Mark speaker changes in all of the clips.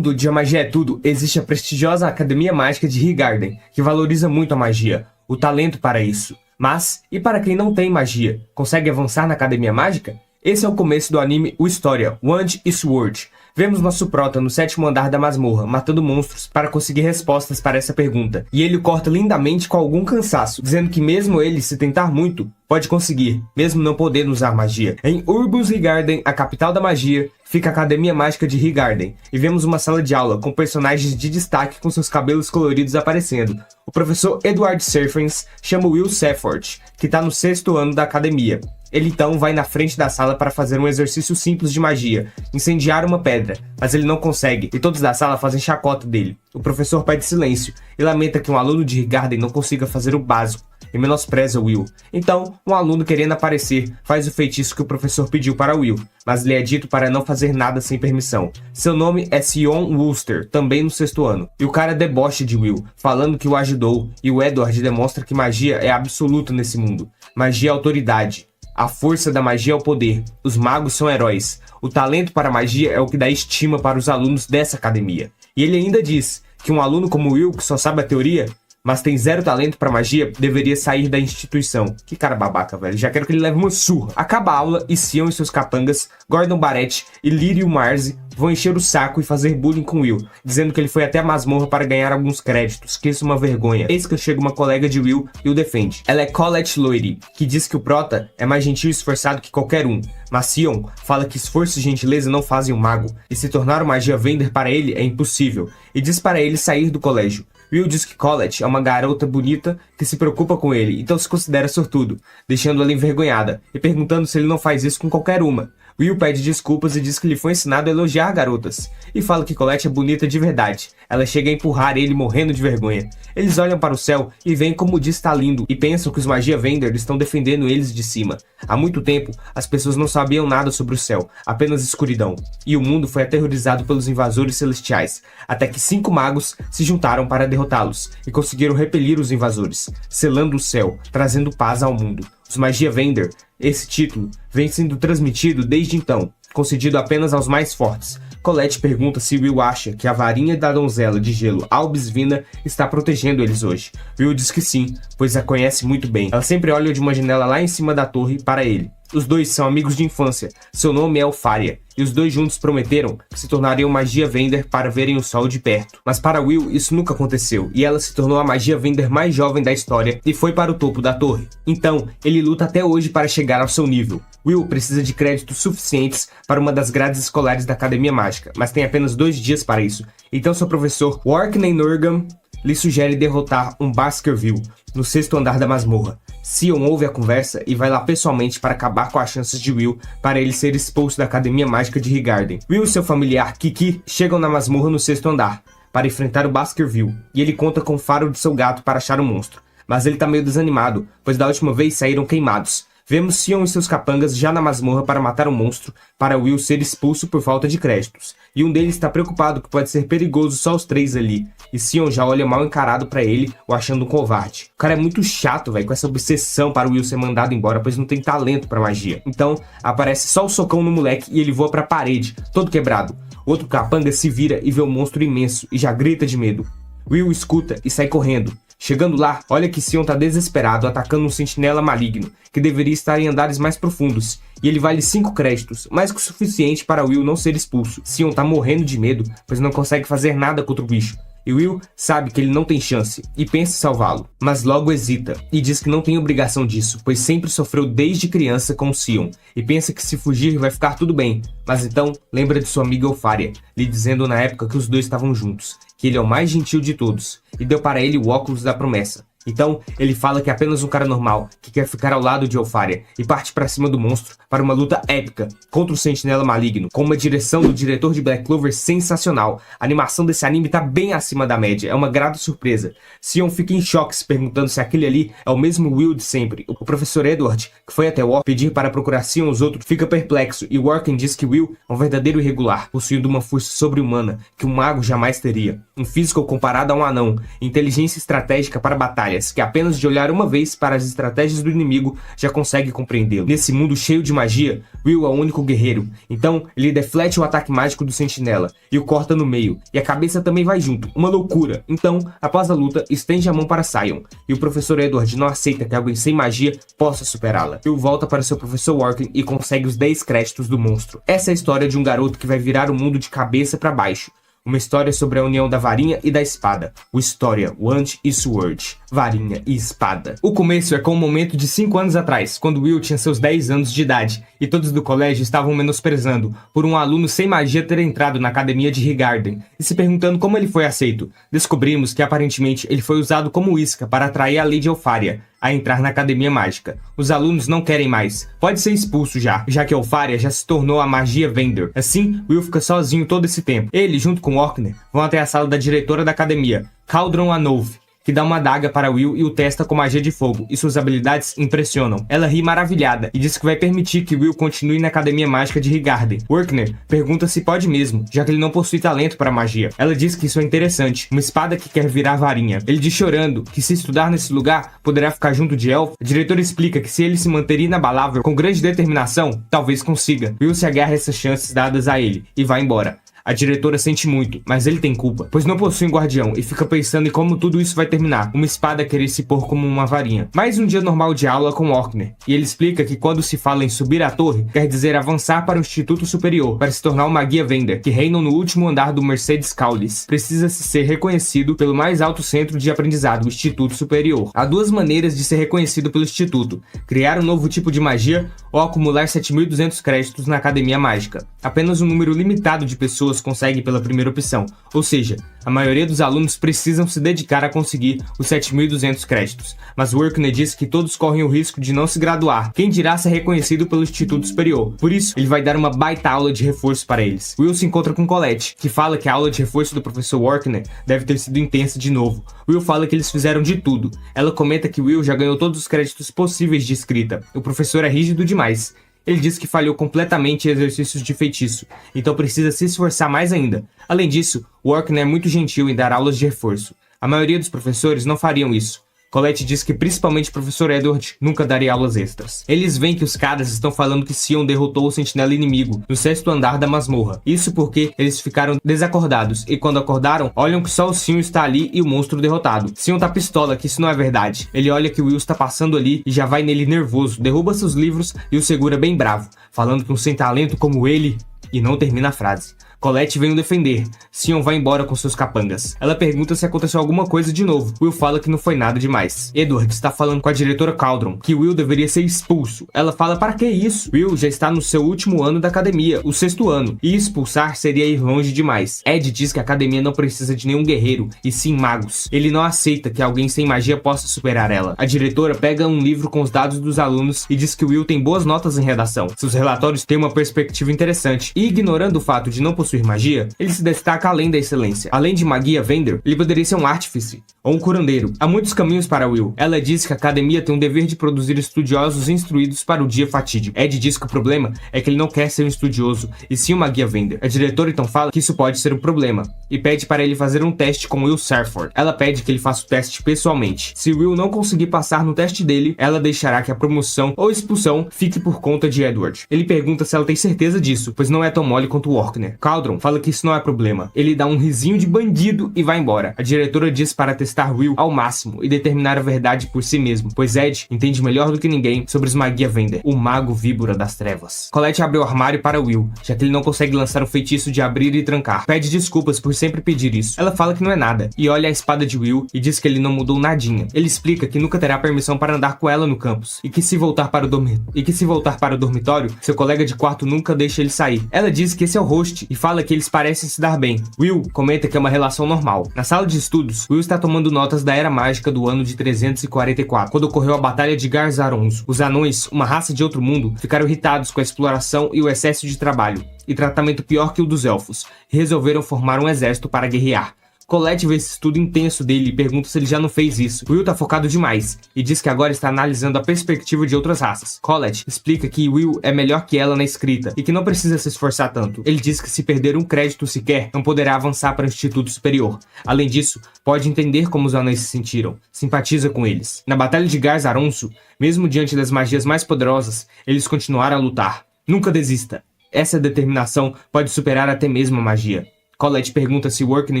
Speaker 1: mundo de A Magia é Tudo, existe a prestigiosa Academia Mágica de Highgarden, que valoriza muito a magia, o talento para isso. Mas, e para quem não tem magia, consegue avançar na Academia Mágica? Esse é o começo do anime O História, Wand e Sword. Vemos nosso prota no 7º andar da masmorra, matando monstros para conseguir respostas para essa pergunta. E ele o corta lindamente com algum cansaço, dizendo que mesmo ele, se tentar muito, pode conseguir, mesmo não podendo usar magia. Em Urbus Highgarden, a capital da magia, fica a Academia Mágica de Highgarden, e vemos uma sala de aula com personagens de destaque com seus cabelos coloridos aparecendo. O professor Edward Serfens chama Will Safford, que está no 6º ano da academia. Ele então vai na frente da sala para fazer um exercício simples de magia, incendiar uma pedra, mas ele não consegue, e todos da sala fazem chacota dele. O professor pede silêncio, e lamenta que um aluno de Highgarden não consiga fazer o básico, e menospreza Will. Então, um aluno querendo aparecer, faz o feitiço que o professor pediu para Will, mas lhe é dito para não fazer nada sem permissão. Seu nome é Sion Wooster, também no 6º ano, e o cara debocha de Will, falando que o ajudou, e o Edward demonstra que magia é absoluta nesse mundo. Magia é autoridade. A força da magia é o poder. Os magos são heróis. O talento para a magia é o que dá estima para os alunos dessa academia. E ele ainda diz que um aluno como Will, que só sabe a teoria, mas tem zero talento pra magia, deveria sair da instituição. Que cara babaca, velho. Já quero que ele leve uma surra. Acaba a aula e Sion e seus capangas, Gordon Barrett e Lírio Marzi vão encher o saco e fazer bullying com Will, dizendo que ele foi até a masmorra para ganhar alguns créditos, que isso é uma vergonha. Eis que chega uma colega de Will e o defende. Ela é Colette Loiri, que diz que o prota é mais gentil e esforçado que qualquer um, mas Sion fala que esforço e gentileza não fazem um mago, e se tornar uma magia vender para ele é impossível, e diz para ele sair do colégio. Will diz que Colette é uma garota bonita que se preocupa com ele, então se considera sortudo, deixando ela envergonhada, e perguntando se ele não faz isso com qualquer uma. Will pede desculpas e diz que lhe foi ensinado a elogiar garotas, e fala que Colette é bonita de verdade. Ela chega a empurrar ele morrendo de vergonha. Eles olham para o céu e veem como o dia está lindo, e pensam que os Magia Vender estão defendendo eles de cima. Há muito tempo, as pessoas não sabiam nada sobre o céu, apenas escuridão, e o mundo foi aterrorizado pelos invasores celestiais, até que 5 magos se juntaram para derrotá-los, e conseguiram repelir os invasores, selando o céu, trazendo paz ao mundo. Os Magia Vender, esse título, vem sendo transmitido desde então, concedido apenas aos mais fortes. Colette pergunta se Will acha que a varinha da donzela de gelo Albisvina está protegendo eles hoje. Will diz que sim, pois a conhece muito bem. Ela sempre olha de uma janela lá em cima da torre para ele. Os dois são amigos de infância, seu nome é Elfaria, e os dois juntos prometeram que se tornariam Magia Vender para verem o sol de perto. Mas para Will isso nunca aconteceu, e ela se tornou a Magia Vender mais jovem da história e foi para o topo da torre. Então, ele luta até hoje para chegar ao seu nível. Will precisa de créditos suficientes para uma das grades escolares da Academia Mágica, mas tem apenas 2 dias para isso. Então seu professor, Orkney Nurgam, lhe sugere derrotar um Baskerville no 6º andar da masmorra. Sion ouve a conversa e vai lá pessoalmente para acabar com as chances de Will para ele ser expulso da Academia Mágica de Highgarden. Will e seu familiar Kiki chegam na masmorra no 6º andar para enfrentar o Baskerville, e ele conta com o faro de seu gato para achar o monstro. Mas ele tá meio desanimado, pois da última vez saíram queimados. Vemos Sion e seus capangas já na masmorra para matar o monstro, para Will ser expulso por falta de créditos. E um deles está preocupado que pode ser perigoso só os 3 ali. E Sion já olha mal encarado para ele, o achando um covarde. O cara é muito chato, velho, com essa obsessão para o Will ser mandado embora, pois não tem talento para magia. Então, aparece só o socão no moleque e ele voa para a parede, todo quebrado. Outro capanga se vira e vê um monstro imenso e já grita de medo. Will escuta e sai correndo. Chegando lá, olha que Sion tá desesperado, atacando um sentinela maligno, que deveria estar em andares mais profundos, e ele vale 5 créditos, mais que o suficiente para Will não ser expulso. Sion tá morrendo de medo, pois não consegue fazer nada contra o bicho. E Will sabe que ele não tem chance, e pensa em salvá-lo, mas logo hesita, e diz que não tem obrigação disso, pois sempre sofreu desde criança com Sion, e pensa que se fugir vai ficar tudo bem, mas então lembra de sua amiga Elfaria, lhe dizendo na época que os dois estavam juntos, que ele é o mais gentil de todos, e deu para ele o óculos da promessa. Então, ele fala que é apenas um cara normal, que quer ficar ao lado de Elfaria, e parte para cima do monstro para uma luta épica contra o sentinela maligno, com uma direção do diretor de Black Clover sensacional. A animação desse anime tá bem acima da média, é uma grata surpresa. Sion fica em choque se perguntando se aquele ali é o mesmo Will de sempre. O professor Edward, que foi até Orc pedir para procurar Sion os outros, fica perplexo, e Orkin diz que Will é um verdadeiro irregular, possuindo uma força sobre-humana que um mago jamais teria. Um físico comparado a um anão, inteligência estratégica para batalhas, parece que apenas de olhar uma vez para as estratégias do inimigo já consegue compreendê-lo. Nesse mundo cheio de magia, Will é o único guerreiro, então ele deflete o ataque mágico do sentinela e o corta no meio, e a cabeça também vai junto, uma loucura. Então, após a luta, estende a mão para Sion, e o professor Edward não aceita que alguém sem magia possa superá-la. Will volta para seu professor Working e consegue os 10 créditos do monstro. Essa é a história de um garoto que vai virar o mundo de cabeça para baixo. Uma história sobre a união da varinha e da espada. O História, Wand e Sword. Varinha e espada. O começo é com o momento de 5 anos atrás, quando Will tinha seus 10 anos de idade, e todos do colégio estavam menosprezando por um aluno sem magia ter entrado na academia de Highgarden, e se perguntando como ele foi aceito. Descobrimos que aparentemente ele foi usado como isca para atrair a Lady Elfaria a entrar na academia mágica. Os alunos não querem mais. Pode ser expulso já que Elfaria já se tornou a magia Vender. Assim, Will fica sozinho todo esse tempo. Ele, junto com Orkney, vão até a sala da diretora da academia, Cauldron Anove, que dá uma adaga para Will e o testa com magia de fogo, e suas habilidades impressionam. Ela ri maravilhada e diz que vai permitir que Will continue na academia mágica de Highgarden. Workner pergunta se pode mesmo, já que ele não possui talento para magia. Ela diz que isso é interessante, uma espada que quer virar varinha. Ele diz chorando que se estudar nesse lugar, poderá ficar junto de Elf. A diretora explica que se ele se manter inabalável com grande determinação, talvez consiga. Will se agarra a essas chances dadas a ele e vai embora. A diretora sente muito, mas ele tem culpa, pois não possui um guardião e fica pensando em como tudo isso vai terminar. Uma espada querer se pôr como uma varinha. Mais um dia normal de aula com Orkney, e ele explica que quando se fala em subir a torre, quer dizer avançar para o Instituto Superior, para se tornar uma guia Vender, que reinam no último andar do Mercedes Caulis. Precisa-se ser reconhecido pelo mais alto centro de aprendizado, o Instituto Superior. Há 2 maneiras de ser reconhecido pelo Instituto: criar um novo tipo de magia ou acumular 7.200 créditos na Academia Mágica. Apenas um número limitado de pessoas consegue pela primeira opção, ou seja, a maioria dos alunos precisam se dedicar a conseguir os 7.200 créditos, mas Workney diz que todos correm o risco de não se graduar, quem dirá ser reconhecido pelo Instituto Superior. Por isso, ele vai dar uma baita aula de reforço para eles. Will se encontra com Colette, que fala que a aula de reforço do professor Workney deve ter sido intensa de novo. Will fala que eles fizeram de tudo. Ela comenta que Will já ganhou todos os créditos possíveis de escrita. O professor é rígido demais. Ele diz que falhou completamente em exercícios de feitiço, então precisa se esforçar mais ainda. Além disso, Workney é muito gentil em dar aulas de reforço. A maioria dos professores não fariam isso. Colette diz que principalmente o professor Edward nunca daria aulas extras. Eles veem que os caras estão falando que Sion derrotou o sentinela inimigo no 6º andar da masmorra. Isso porque eles ficaram desacordados e quando acordaram, olham que só o Sion está ali e o monstro derrotado. Sion tá pistola que isso não é verdade. Ele olha que o Will está passando ali e já vai nele nervoso, derruba seus livros e o segura bem bravo, falando que um sem talento como ele... E não termina a frase. Colette vem o defender. Sion vai embora com seus capangas. Ela pergunta se aconteceu alguma coisa de novo. Will fala que não foi nada demais. Edward está falando com a diretora Cauldron que Will deveria ser expulso. Ela fala para que isso? Will já está no seu último ano da academia, o 6º ano, e expulsar seria ir longe demais. Ed diz que a academia não precisa de nenhum guerreiro, e sim magos. Ele não aceita que alguém sem magia possa superar ela. A diretora pega um livro com os dados dos alunos e diz que Will tem boas notas em redação. Seus relatórios têm uma perspectiva interessante, e ignorando o fato de não possuir magia, ele se destaca além da excelência. Além de magia Vender, ele poderia ser um artífice ou um curandeiro. Há muitos caminhos para Will. Ela diz que a academia tem um dever de produzir estudiosos instruídos para o dia fatídico. Ed diz que o problema é que ele não quer ser um estudioso, e sim uma guia Vender. A diretora então fala que isso pode ser um problema, e pede para ele fazer um teste com Will Sarford. Ela pede que ele faça o teste pessoalmente. Se Will não conseguir passar no teste dele, ela deixará que a promoção ou expulsão fique por conta de Edward. Ele pergunta se ela tem certeza disso, pois não é tão mole quanto o Orkney. Cauldron fala que isso não é problema. Ele dá um risinho de bandido e vai embora. A diretora diz para testar Will ao máximo e determinar a verdade por si mesmo, pois Ed entende melhor do que ninguém sobre os magia Vender, o mago víbora das trevas. Colette abre o armário para Will, já que ele não consegue lançar o feitiço de abrir e trancar. Pede desculpas por sempre pedir isso. Ela fala que não é nada, e olha a espada de Will e diz que ele não mudou nadinha. Ele explica que nunca terá permissão para andar com ela no campus, e que se voltar para o dormitório, seu colega de quarto nunca deixa ele sair. Ela diz que esse é o host, e fala que eles parecem se dar bem. Will comenta que é uma relação normal. Na sala de estudos, Will está tomando notas da Era Mágica do ano de 344, quando ocorreu a Batalha de Garzaronzo. Os anões, uma raça de outro mundo, ficaram irritados com a exploração e o excesso de trabalho, e tratamento pior que o dos elfos, e resolveram formar um exército para guerrear. Colette vê esse estudo intenso dele e pergunta se ele já não fez isso. Will tá focado demais e diz que agora está analisando a perspectiva de outras raças. Colette explica que Will é melhor que ela na escrita e que não precisa se esforçar tanto. Ele diz que se perder um crédito sequer, não poderá avançar para o Instituto Superior. Além disso, pode entender como os anões se sentiram, simpatiza com eles. Na Batalha de Garzaronço, mesmo diante das magias mais poderosas, eles continuaram a lutar. Nunca desista. Essa determinação pode superar até mesmo a magia. Colette pergunta se Workney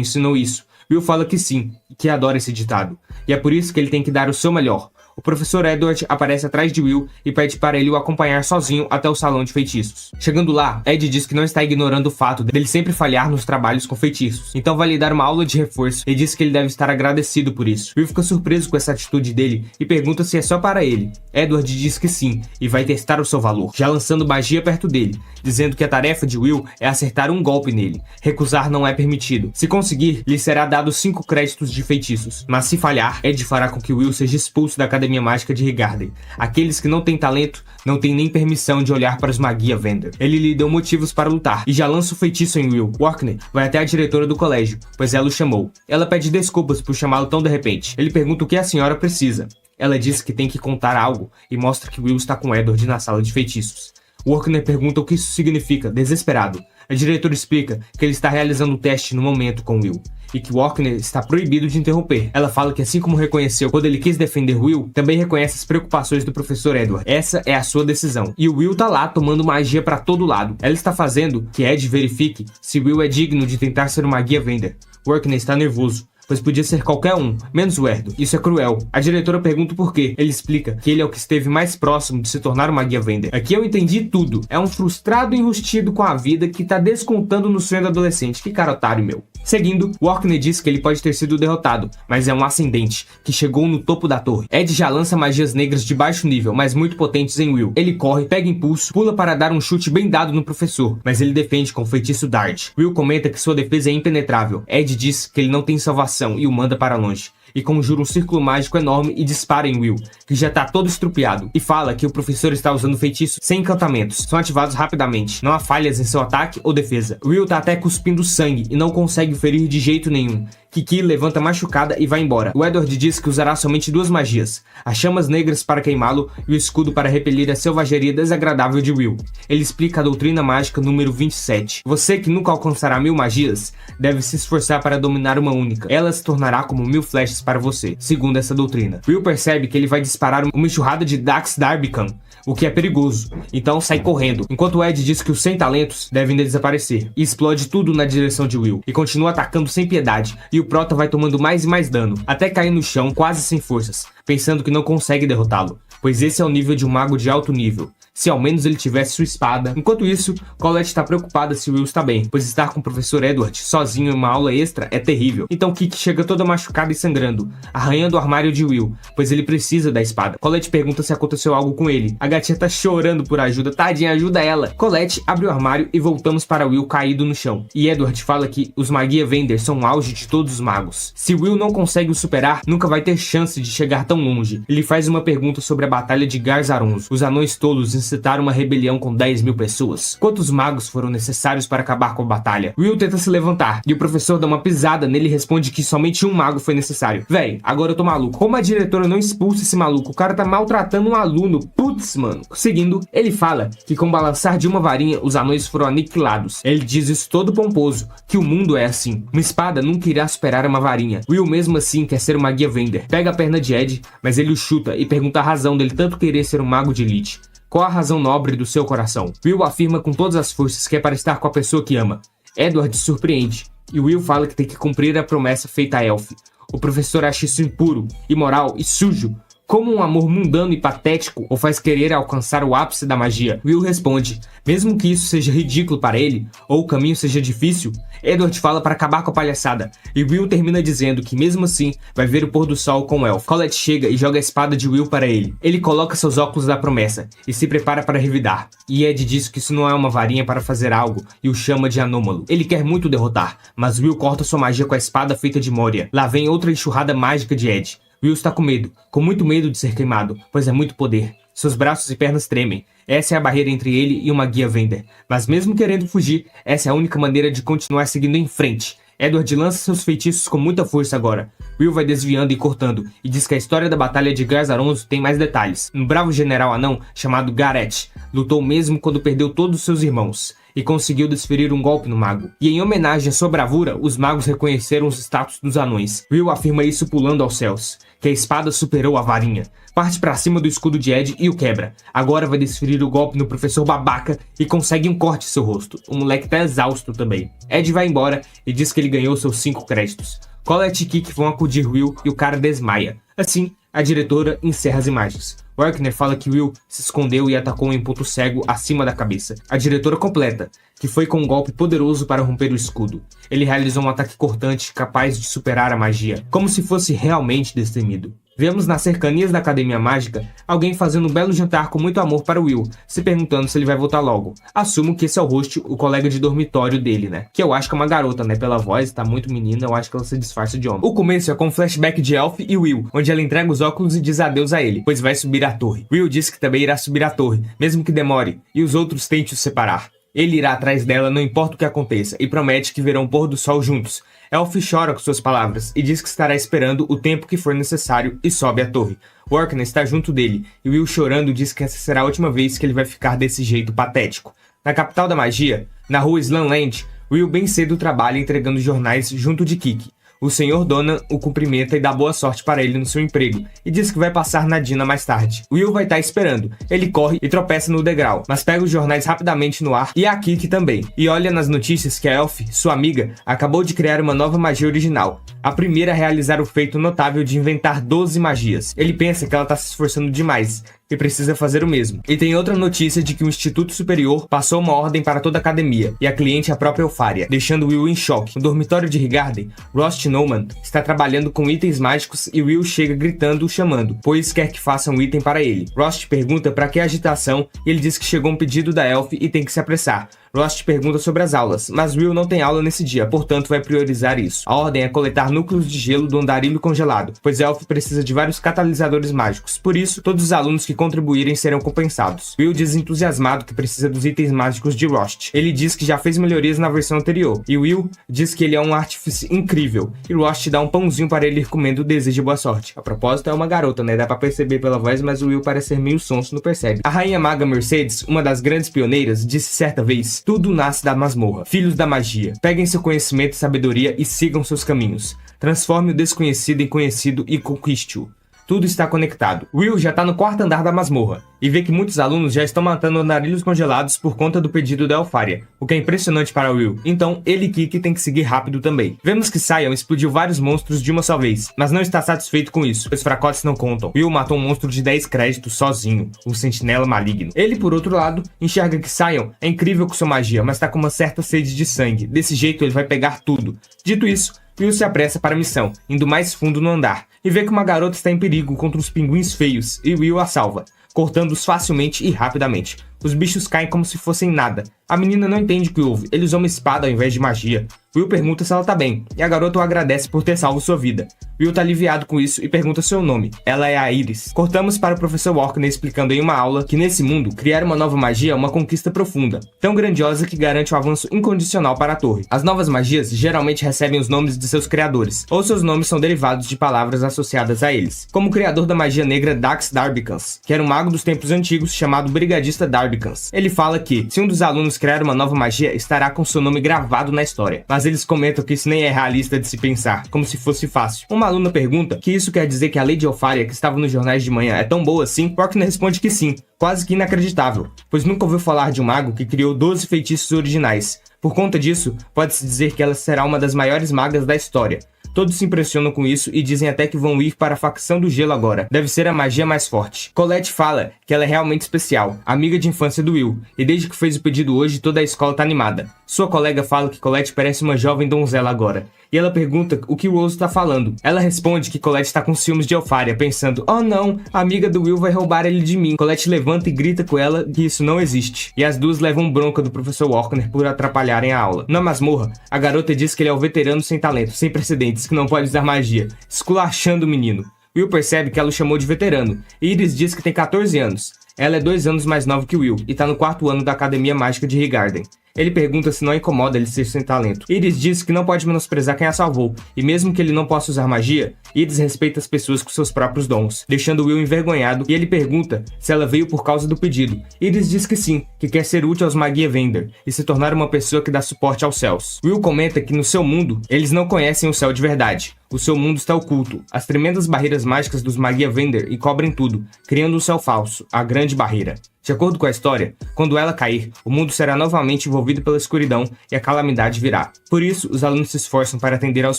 Speaker 1: ensinou isso. Will fala que sim, e que adora esse ditado. E é por isso que ele tem que dar o seu melhor. O professor Edward aparece atrás de Will e pede para ele o acompanhar sozinho até o salão de feitiços. Chegando lá, Ed diz que não está ignorando o fato dele sempre falhar nos trabalhos com feitiços, então vai lhe dar uma aula de reforço e diz que ele deve estar agradecido por isso. Will fica surpreso com essa atitude dele e pergunta se é só para ele. Edward diz que sim, e vai testar o seu valor, já lançando magia perto dele, dizendo que a tarefa de Will é acertar um golpe nele. Recusar não é permitido. Se conseguir, lhe será dado 5 créditos de feitiços, mas se falhar, Ed fará com que Will seja expulso da Academia Mágica de Highgarden. Aqueles que não têm talento não têm nem permissão de olhar para os Magia Vender. Ele lhe deu motivos para lutar e já lança o feitiço em Will. Workney vai até a diretora do colégio, pois ela o chamou. Ela pede desculpas por chamá-lo tão de repente. Ele pergunta o que a senhora precisa. Ela diz que tem que contar algo e mostra que Will está com Edward na sala de feitiços. Workney pergunta o que isso significa, desesperado. A diretora explica que ele está realizando o teste no momento com Will e que Workney está proibido de interromper. Ela fala que assim como reconheceu quando ele quis defender Will, também reconhece as preocupações do professor Edward. Essa é a sua decisão. E o Will tá lá tomando magia pra todo lado. Ela está fazendo que Ed verifique se Will é digno de tentar ser uma Magia Vender. Workney está nervoso, pois podia ser qualquer um, menos o Erdo. Isso é cruel. A diretora pergunta o porquê. Ele explica que ele é o que esteve mais próximo de se tornar uma Magia Vender. Aqui eu entendi tudo. É um frustrado enrustido com a vida que tá descontando no sonho do adolescente. Que cara otário, meu. Seguindo, Workney diz que ele pode ter sido derrotado, mas é um ascendente, que chegou no topo da torre. Ed já lança magias negras de baixo nível, mas muito potentes em Will. Ele corre, pega impulso, pula para dar um chute bem dado no professor, mas ele defende com o feitiço Dart. Will comenta que sua defesa é impenetrável. Ed diz que ele não tem salvação e o manda para longe, e conjura um círculo mágico enorme e dispara em Will, que já tá todo estrupiado, e fala que o professor está usando feitiços sem encantamentos, são ativados rapidamente, não há falhas em seu ataque ou defesa. Will tá até cuspindo sangue e não consegue ferir de jeito nenhum. Kiki levanta machucada e vai embora. O Edward diz que usará somente 2 magias, as chamas negras para queimá-lo e o escudo para repelir a selvageria desagradável de Will. Ele explica a doutrina mágica número 27. Você que nunca alcançará 1000 magias, deve se esforçar para dominar uma única. Ela se tornará como 1000 flechas para você, segundo essa doutrina. Will percebe que ele vai disparar uma enxurrada de Dax Darbican, o que é perigoso, então sai correndo, enquanto Ed diz que os 100 talentos devem desaparecer, e explode tudo na direção de Will, e continua atacando sem piedade, e o Prota vai tomando mais e mais dano, até cair no chão quase sem forças, pensando que não consegue derrotá-lo, pois esse é o nível de um mago de alto nível. Se ao menos ele tivesse sua espada. Enquanto isso, Colette está preocupada se Will está bem, pois estar com o professor Edward sozinho em uma aula extra é terrível. Então Kiki chega toda machucada e sangrando, arranhando o armário de Will, pois ele precisa da espada. Colette pergunta se aconteceu algo com ele. A gatinha tá chorando por ajuda. Tadinha, ajuda ela. Colette abre o armário e voltamos para Will caído no chão. E Edward fala que os Magia Vender são o auge de todos os magos. Se Will não consegue o superar, nunca vai ter chance de chegar tão longe. Ele faz uma pergunta sobre a batalha de Garzaronço. Os anões tolos incitaram uma rebelião com 10.000 pessoas. Quantos magos foram necessários para acabar com a batalha? Will tenta se levantar e o professor dá uma pisada nele e responde que somente um mago foi necessário. Véi, agora eu tô maluco. Como a diretora não expulsa esse maluco? O cara tá maltratando um aluno. Putz, mano. Seguindo, ele fala que com o balançar de uma varinha, os anões foram aniquilados. Ele diz isso todo pomposo, que o mundo é assim. Uma espada nunca irá superar uma varinha. Will mesmo assim quer ser uma Magia Vender. Pega a perna de Ed, mas ele o chuta e pergunta a razão dele tanto querer ser um mago de elite. Qual a razão nobre do seu coração? Will afirma com todas as forças que é para estar com a pessoa que ama. Edward surpreende, e Will fala que tem que cumprir a promessa feita a Elf. O professor acha isso impuro, imoral e sujo. Como um amor mundano e patético o faz querer alcançar o ápice da magia? Will responde, mesmo que isso seja ridículo para ele, ou o caminho seja difícil, Edward fala para acabar com a palhaçada, e Will termina dizendo que mesmo assim vai ver o pôr do sol com Elf. Colette chega e joga a espada de Will para ele. Ele coloca seus óculos da promessa e se prepara para revidar, e Ed diz que isso não é uma varinha para fazer algo e o chama de anômalo. Ele quer muito derrotar, mas Will corta sua magia com a espada feita de Moria. Lá vem outra enxurrada mágica de Ed. Will está com medo, com muito medo de ser queimado, pois é muito poder. Seus braços e pernas tremem. Essa é a barreira entre ele e uma Magia Vender. Mas mesmo querendo fugir, essa é a única maneira de continuar seguindo em frente. Edward lança seus feitiços com muita força agora. Will vai desviando e cortando, e diz que a história da Batalha de Garzaronzo tem mais detalhes. Um bravo general anão chamado Gareth lutou mesmo quando perdeu todos seus irmãos, e conseguiu desferir um golpe no mago. E em homenagem à sua bravura, os magos reconheceram os status dos anões. Will afirma isso pulando aos céus, que a espada superou a varinha. Parte pra cima do escudo de Ed e o quebra. Agora vai desferir o golpe no professor babaca e consegue um corte em seu rosto. O moleque tá exausto também. Ed vai embora e diz que ele ganhou seus 5 créditos. Colette e Kik vão acudir Will e o cara desmaia. Assim, a diretora encerra as imagens. Werkner fala que Will se escondeu e atacou em ponto cego acima da cabeça. A diretora completa, que foi com um golpe poderoso para romper o escudo. Ele realizou um ataque cortante capaz de superar a magia, como se fosse realmente destemido. Vemos nas cercanias da Academia Mágica alguém fazendo um belo jantar com muito amor para Will, se perguntando se ele vai voltar logo. Assumo que esse é o Host, o colega de dormitório dele, né? Que eu acho que é uma garota, né? Pela voz, tá muito menina, eu acho que ela se disfarça de homem. O começo é com um flashback de Elf e Will, onde ela entrega os óculos e diz adeus a ele, pois vai subir a torre. Will diz que também irá subir a torre, mesmo que demore, e os outros tentem os separar. Ele irá atrás dela não importa o que aconteça, e promete que verão o pôr do sol juntos. Elf chora com suas palavras e diz que estará esperando o tempo que for necessário e sobe a torre. Werkner está junto dele, e Will chorando diz que essa será a última vez que ele vai ficar desse jeito patético. Na capital da magia, na rua Slanland, Will bem cedo trabalha entregando jornais junto de Kik. O Sr. Donan o cumprimenta e dá boa sorte para ele no seu emprego, e diz que vai passar na Dina mais tarde. Will vai estar esperando. Ele corre e tropeça no degrau, mas pega os jornais rapidamente no ar, e a Kik também. E olha nas notícias que a Elf, sua amiga, acabou de criar uma nova magia original. A primeira a realizar o feito notável de inventar 12 magias. Ele pensa que ela está se esforçando demais, e precisa fazer o mesmo. E tem outra notícia de que o Instituto Superior passou uma ordem para toda a academia, e a cliente é a própria Elfaria, deixando Will em choque. No dormitório de Higarden, Rost Noman está trabalhando com itens mágicos e Will chega gritando, chamando, pois quer que faça um item para ele. Rost pergunta para que agitação e ele diz que chegou um pedido da Elf e tem que se apressar. Rost pergunta sobre as aulas, mas Will não tem aula nesse dia, portanto vai priorizar isso. A ordem é coletar núcleos de gelo do andarilho congelado, pois Elf precisa de vários catalisadores mágicos, por isso todos os alunos que contribuírem serão compensados. Will diz entusiasmado que precisa dos itens mágicos de Rost. Ele diz que já fez melhorias na versão anterior, e Will diz que ele é um artífice incrível, e Rost dá um pãozinho para ele ir comendo e deseja boa sorte. A propósito, é uma garota, né? Dá pra perceber pela voz, mas o Will parece ser meio sonso, não percebe. A rainha maga Mercedes, uma das grandes pioneiras, disse certa vez: tudo nasce da masmorra. Filhos da magia, peguem seu conhecimento e sabedoria e sigam seus caminhos. Transforme o desconhecido em conhecido e conquiste-o. Tudo está conectado. Will já está no 4º andar da masmorra, e vê que muitos alunos já estão matando andarilhos congelados por conta do pedido da Elfaria, o que é impressionante para Will. Então, ele e Kik tem que seguir rápido também. Vemos que Sion explodiu vários monstros de uma só vez, mas não está satisfeito com isso. Os fracotes não contam. Will matou um monstro de 10 créditos sozinho, o Sentinela Maligno. Ele, por outro lado, enxerga que Sion é incrível com sua magia, mas está com uma certa sede de sangue. Desse jeito, ele vai pegar tudo. Dito isso, Will se apressa para a missão, indo mais fundo no andar, e vê que uma garota está em perigo contra uns pinguins feios, e Will a salva, cortando-os facilmente e rapidamente. Os bichos caem como se fossem nada. A menina não entende o que houve, ele usou uma espada ao invés de magia. Will pergunta se ela tá bem, e a garota o agradece por ter salvo sua vida. Will tá aliviado com isso e pergunta seu nome. Ela é a Iris. Cortamos para o professor Werkner explicando em uma aula que nesse mundo, criar uma nova magia é uma conquista profunda, tão grandiosa que garante o avanço incondicional para a torre. As novas magias geralmente recebem os nomes de seus criadores, ou seus nomes são derivados de palavras associadas a eles. Como o criador da magia negra Dax Darbicans, que era um mago dos tempos antigos chamado Brigadista Darbicans. Ele fala que, se um dos alunos criar uma nova magia, estará com seu nome gravado na história. Mas eles comentam que isso nem é realista de se pensar, como se fosse fácil. Uma aluna pergunta que isso quer dizer que a Lady Elfaria, que estava nos jornais de manhã, é tão boa assim. Werkner responde que sim, quase que inacreditável, pois nunca ouviu falar de um mago que criou 12 feitiços originais. Por conta disso, pode-se dizer que ela será uma das maiores magas da história. Todos se impressionam com isso e dizem até que vão ir para a facção do gelo agora. Deve ser a magia mais forte. Colette fala que ela é realmente especial, amiga de infância do Will, e desde que fez o pedido hoje, toda a escola tá animada. Sua colega fala que Colette parece uma jovem donzela agora, e ela pergunta o que Rose tá falando. Ela responde que Colette tá com ciúmes de Elfaria, pensando: oh não, a amiga do Will vai roubar ele de mim. Colette levanta e grita com ela que isso não existe, e as duas levam bronca do professor Werkner por atrapalharem a aula. Na masmorra, a garota diz que ele é o veterano sem talento, sem precedentes, que não pode usar magia, esculachando o menino. Will percebe que ela o chamou de veterano, e Iris diz que tem 14 anos. Ela é 2 anos mais nova que Will, e tá no 4º ano da Academia Mágica de Higarden. Ele pergunta se não incomoda ele ser sem talento. Iris diz que não pode menosprezar quem a salvou, e mesmo que ele não possa usar magia, Iris respeita as pessoas com seus próprios dons, deixando Will envergonhado, e ele pergunta se ela veio por causa do pedido. Iris diz que sim, que quer ser útil aos Magia Vender e se tornar uma pessoa que dá suporte aos céus. Will comenta que no seu mundo, eles não conhecem o céu de verdade. O seu mundo está oculto. As tremendas barreiras mágicas dos Magia Vender encobrem tudo, criando um céu falso, a Grande Barreira. De acordo com a história, quando ela cair, o mundo será novamente envolvido pela escuridão e a calamidade virá. Por isso, os alunos se esforçam para atender aos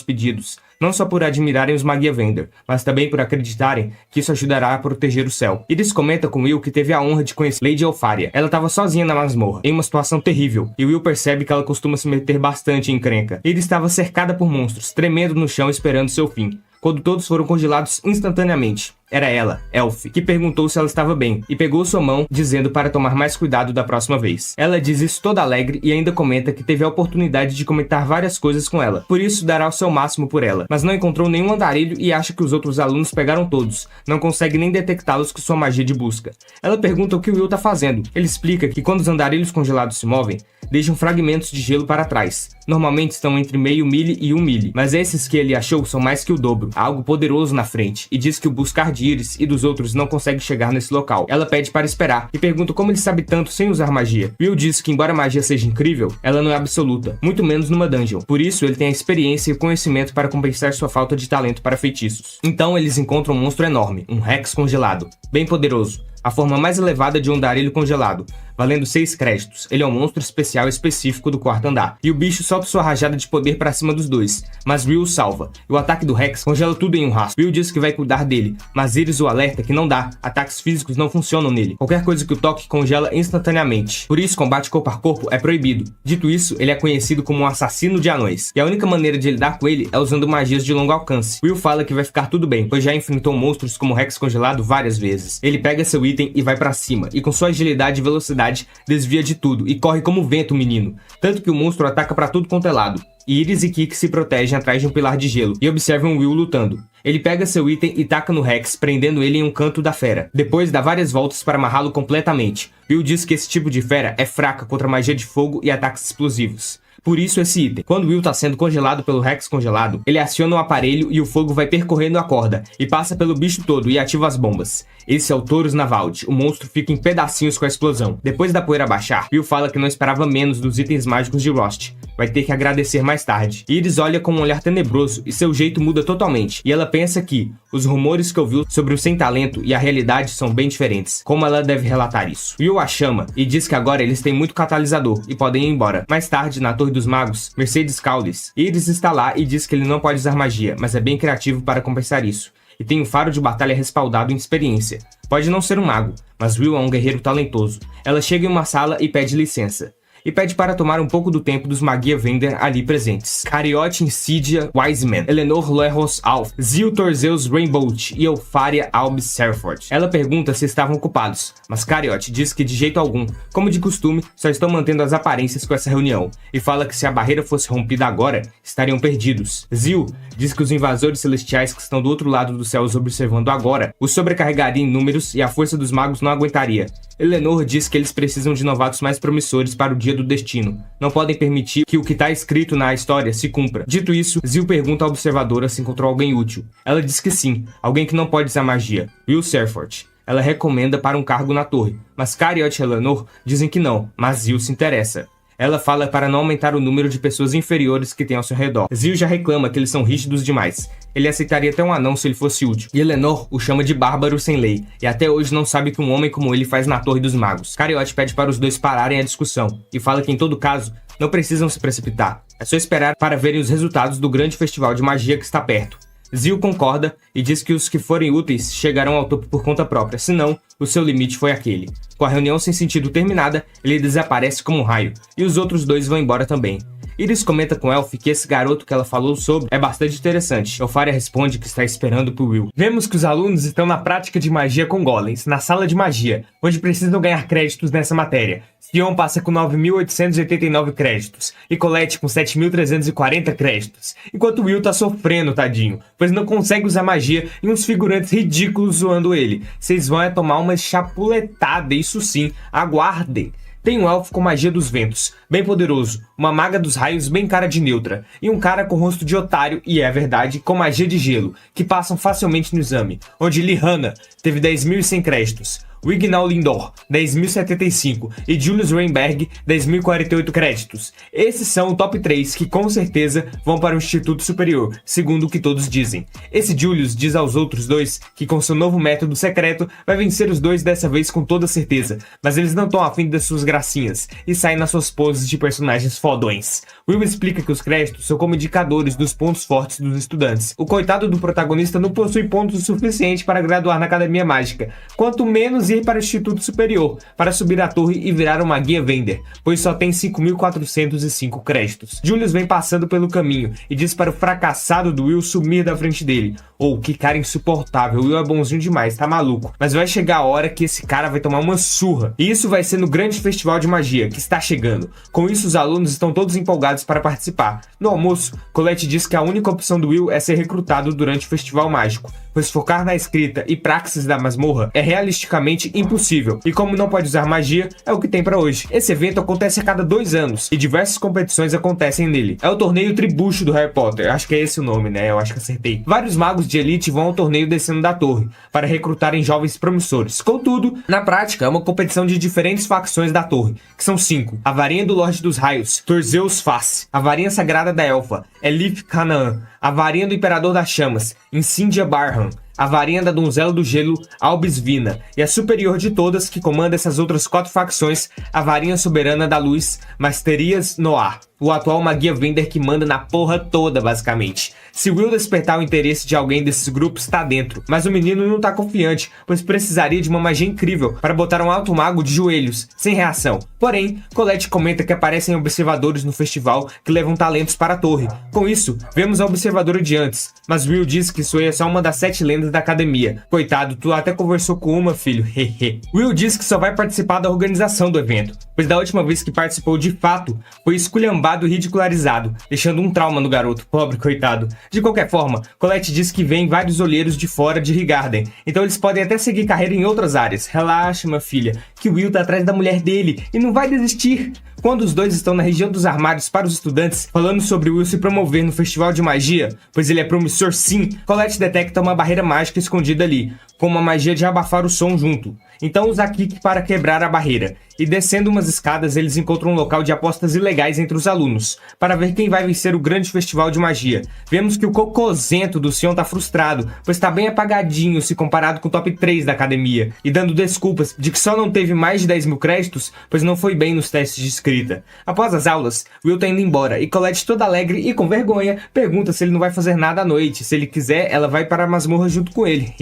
Speaker 1: pedidos, não só por admirarem os Magia Vender, mas também por acreditarem que isso ajudará a proteger o céu. Iris comenta com Will que teve a honra de conhecer Lady Elfaria. Ela estava sozinha na masmorra, em uma situação terrível, e Will percebe que ela costuma se meter bastante em encrenca. Iris estava cercada por monstros, tremendo no chão esperando seu fim, quando todos foram congelados instantaneamente. Era ela, Elf, que perguntou se ela estava bem e pegou sua mão, dizendo para tomar mais cuidado da próxima vez. Ela diz isso toda alegre e ainda comenta que teve a oportunidade de comentar várias coisas com ela, por isso dará o seu máximo por ela, mas não encontrou nenhum andarilho e acha que os outros alunos pegaram todos, não consegue nem detectá-los com sua magia de busca. Ela pergunta o que o Will tá fazendo. Ele explica que quando os andarilhos congelados se movem, deixam fragmentos de gelo para trás. Normalmente estão entre meio milli e 1 milli, mas esses que ele achou são mais que o dobro, há algo poderoso na frente, e diz que o buscar de Iris e dos outros não consegue chegar nesse local. Ela pede para esperar e pergunta como ele sabe tanto sem usar magia. Will diz que embora a magia seja incrível, ela não é absoluta, muito menos numa dungeon. Por isso, ele tem a experiência e o conhecimento para compensar sua falta de talento para feitiços. Então, eles encontram um monstro enorme, um Rex congelado, bem poderoso, a forma mais elevada de um andarilho congelado, valendo 6 créditos. Ele é um monstro especial específico do 4º andar, e o bicho solta sua rajada de poder para cima dos dois, mas Will o salva, e o ataque do Rex congela tudo em um raspo. Will diz que vai cuidar dele, mas Iris o alerta que não dá, ataques físicos não funcionam nele, qualquer coisa que o toque congela instantaneamente, por isso combate corpo a corpo é proibido. Dito isso, ele é conhecido como um assassino de anões, e a única maneira de lidar com ele é usando magias de longo alcance. Will fala que vai ficar tudo bem, pois já enfrentou monstros como o Rex congelado várias vezes. Ele pega seu item e vai pra cima, e com sua agilidade e velocidade desvia de tudo e corre como vento o menino, tanto que o monstro ataca pra tudo quanto é lado. Iris e Kik se protegem atrás de um pilar de gelo e observam Will lutando. Ele pega seu item e taca no Rex, prendendo ele em um canto da fera. Depois dá várias voltas para amarrá-lo completamente. Will diz que esse tipo de fera é fraca contra magia de fogo e ataques explosivos. Por isso esse item. Quando Will está sendo congelado pelo Rex congelado, ele aciona o aparelho e o fogo vai percorrendo a corda e passa pelo bicho todo e ativa as bombas. Esse é o Taurus Navald. O monstro fica em pedacinhos com a explosão. Depois da poeira baixar, Will fala que não esperava menos dos itens mágicos de Rost. Vai ter que agradecer mais tarde. Iris olha com um olhar tenebroso e seu jeito muda totalmente. E ela pensa que os rumores que ouviu sobre o sem talento e a realidade são bem diferentes. Como ela deve relatar isso? Will a chama e diz que agora eles têm muito catalisador e podem ir embora. Mais tarde, na Torre dos Magos, Mercedes Caldes, Iris está lá e diz que ele não pode usar magia, mas é bem criativo para compensar isso. E tem um faro de batalha respaldado em experiência. Pode não ser um mago, mas Will é um guerreiro talentoso. Ela chega em uma sala e pede licença. E pede para tomar um pouco do tempo dos Magia Vender ali presentes. Cariote Insidia Wiseman, Eleanor Loeros Alf, Zil Torzeus Rainbolt e Elfaria Albis Serford. Ela pergunta se estavam ocupados, mas Cariote diz que de jeito algum, como de costume, só estão mantendo as aparências com essa reunião, e fala que se a barreira fosse rompida agora, estariam perdidos. Zil diz que os invasores celestiais que estão do outro lado dos céus observando agora, os sobrecarregaria em números e a força dos magos não aguentaria. Eleanor diz que eles precisam de novatos mais promissores para o dia do destino. Não podem permitir que o que está escrito na história se cumpra. Dito isso, Zil pergunta à observadora se encontrou alguém útil. Ela diz que sim, alguém que não pode usar magia, Will Serford. Ela recomenda para um cargo na torre, mas Cariote e Eleanor dizem que não, mas Zil se interessa. Ela fala para não aumentar o número de pessoas inferiores que tem ao seu redor. Zil já reclama que eles são rígidos demais. Ele aceitaria até um anão se ele fosse útil. E Eleanor o chama de bárbaro sem lei, e até hoje não sabe o que um homem como ele faz na Torre dos Magos. Cariote pede para os dois pararem a discussão, e fala que em todo caso, não precisam se precipitar. É só esperar para verem os resultados do grande festival de magia que está perto. Zil concorda e diz que os que forem úteis chegarão ao topo por conta própria, senão o seu limite foi aquele. Com a reunião sem sentido terminada, ele desaparece como um raio, e os outros dois vão embora também. Iris comenta com Elf que esse garoto que ela falou sobre é bastante interessante. Elfaria responde que está esperando por Will. Vemos que os alunos estão na prática de magia com golems, na sala de magia, onde precisam ganhar créditos nessa matéria. Sion passa com 9.889 créditos, e Colette com 7.340 créditos, enquanto Will tá sofrendo, tadinho, pois não consegue usar magia e uns figurantes ridículos zoando ele. Vocês vão tomar uma chapuletada, isso sim, aguardem. Tem um elfo com magia dos ventos, bem poderoso, uma maga dos raios bem cara de neutra, e um cara com rosto de otário, e é verdade, com magia de gelo, que passam facilmente no exame, onde Lihanna teve 10.100 créditos. Wignall Lindor, 10.075 e Julius Reinberg, 10.048 créditos. Esses são o top 3 que com certeza vão para o Instituto Superior, segundo o que todos dizem. Esse Julius diz aos outros dois que com seu novo método secreto vai vencer os dois dessa vez com toda certeza, mas eles não estão afim das suas gracinhas e saem nas suas poses de personagens fodões. Will explica que os créditos são como indicadores dos pontos fortes dos estudantes. O coitado do protagonista não possui pontos o suficiente para graduar na Academia Mágica, quanto menos ir para o Instituto Superior, para subir a torre e virar uma guia Vender, pois só tem 5.405 créditos. Julius vem passando pelo caminho e diz para o fracassado do Will sumir da frente dele. Que cara insuportável, o Will é bonzinho demais, tá maluco. Mas vai chegar a hora que esse cara vai tomar uma surra. E isso vai ser no grande festival de magia, que está chegando. Com isso, os alunos estão todos empolgados para participar. No almoço, Colette diz que a única opção do Will é ser recrutado durante o festival mágico, pois focar na escrita e praxis da masmorra é realisticamente impossível, e como não pode usar magia, é o que tem pra hoje. Esse evento acontece a cada 2 anos, e diversas competições acontecem nele. É o torneio Tribucho do Harry Potter, acho que é esse o nome, né? Eu acho que acertei. Vários magos de elite vão ao torneio descendo da torre, para recrutarem jovens promissores. Contudo, na prática, é uma competição de diferentes facções da torre, que são 5. A varinha do Lorde dos Raios, Torzeus Face. A varinha sagrada da Elfa, Elif Canaan. A varinha do Imperador das Chamas, Incindia Barham. A varinha da Donzela do Gelo, Albis Vina, e a superior de todas, que comanda essas outras 4 facções, a varinha soberana da Luz, Masterias Noir, o atual magia Vender que manda na porra toda, basicamente. Se Will despertar o interesse de alguém desses grupos, tá dentro, mas o menino não tá confiante, pois precisaria de uma magia incrível para botar um alto mago de joelhos, sem reação. Porém, Colette comenta que aparecem observadores no festival que levam talentos para a torre. Com isso, vemos a observadora de antes, mas Will diz que isso é só uma das 7 lendas da academia. Coitado, tu até conversou com uma, filho, hehe. Will diz que só vai participar da organização do evento, pois da última vez que participou de fato, foi esculhambado e ridicularizado, deixando um trauma no garoto, pobre coitado. De qualquer forma, Colette diz que vem vários olheiros de fora de Highgarden, então eles podem até seguir carreira em outras áreas. Relaxa, minha filha, que Will tá atrás da mulher dele e não vai desistir. Quando os dois estão na região dos armários para os estudantes, falando sobre Will se promover no festival de magia, pois ele é promissor sim, Colette detecta uma barreira mágica escondida ali, com uma magia de abafar o som junto. Então usa a Kik para quebrar a barreira. E descendo umas escadas, eles encontram um local de apostas ilegais entre os alunos, para ver quem vai vencer o grande festival de magia. Vemos que o cocôzento do Sion tá frustrado, pois tá bem apagadinho se comparado com o top 3 da academia, e dando desculpas de que só não teve mais de 10.000 créditos, pois não foi bem nos testes de escrita. Após as aulas, Will tá indo embora, e Colette toda alegre e com vergonha, pergunta se ele não vai fazer nada à noite. Se ele quiser, ela vai para a masmorra junto com ele.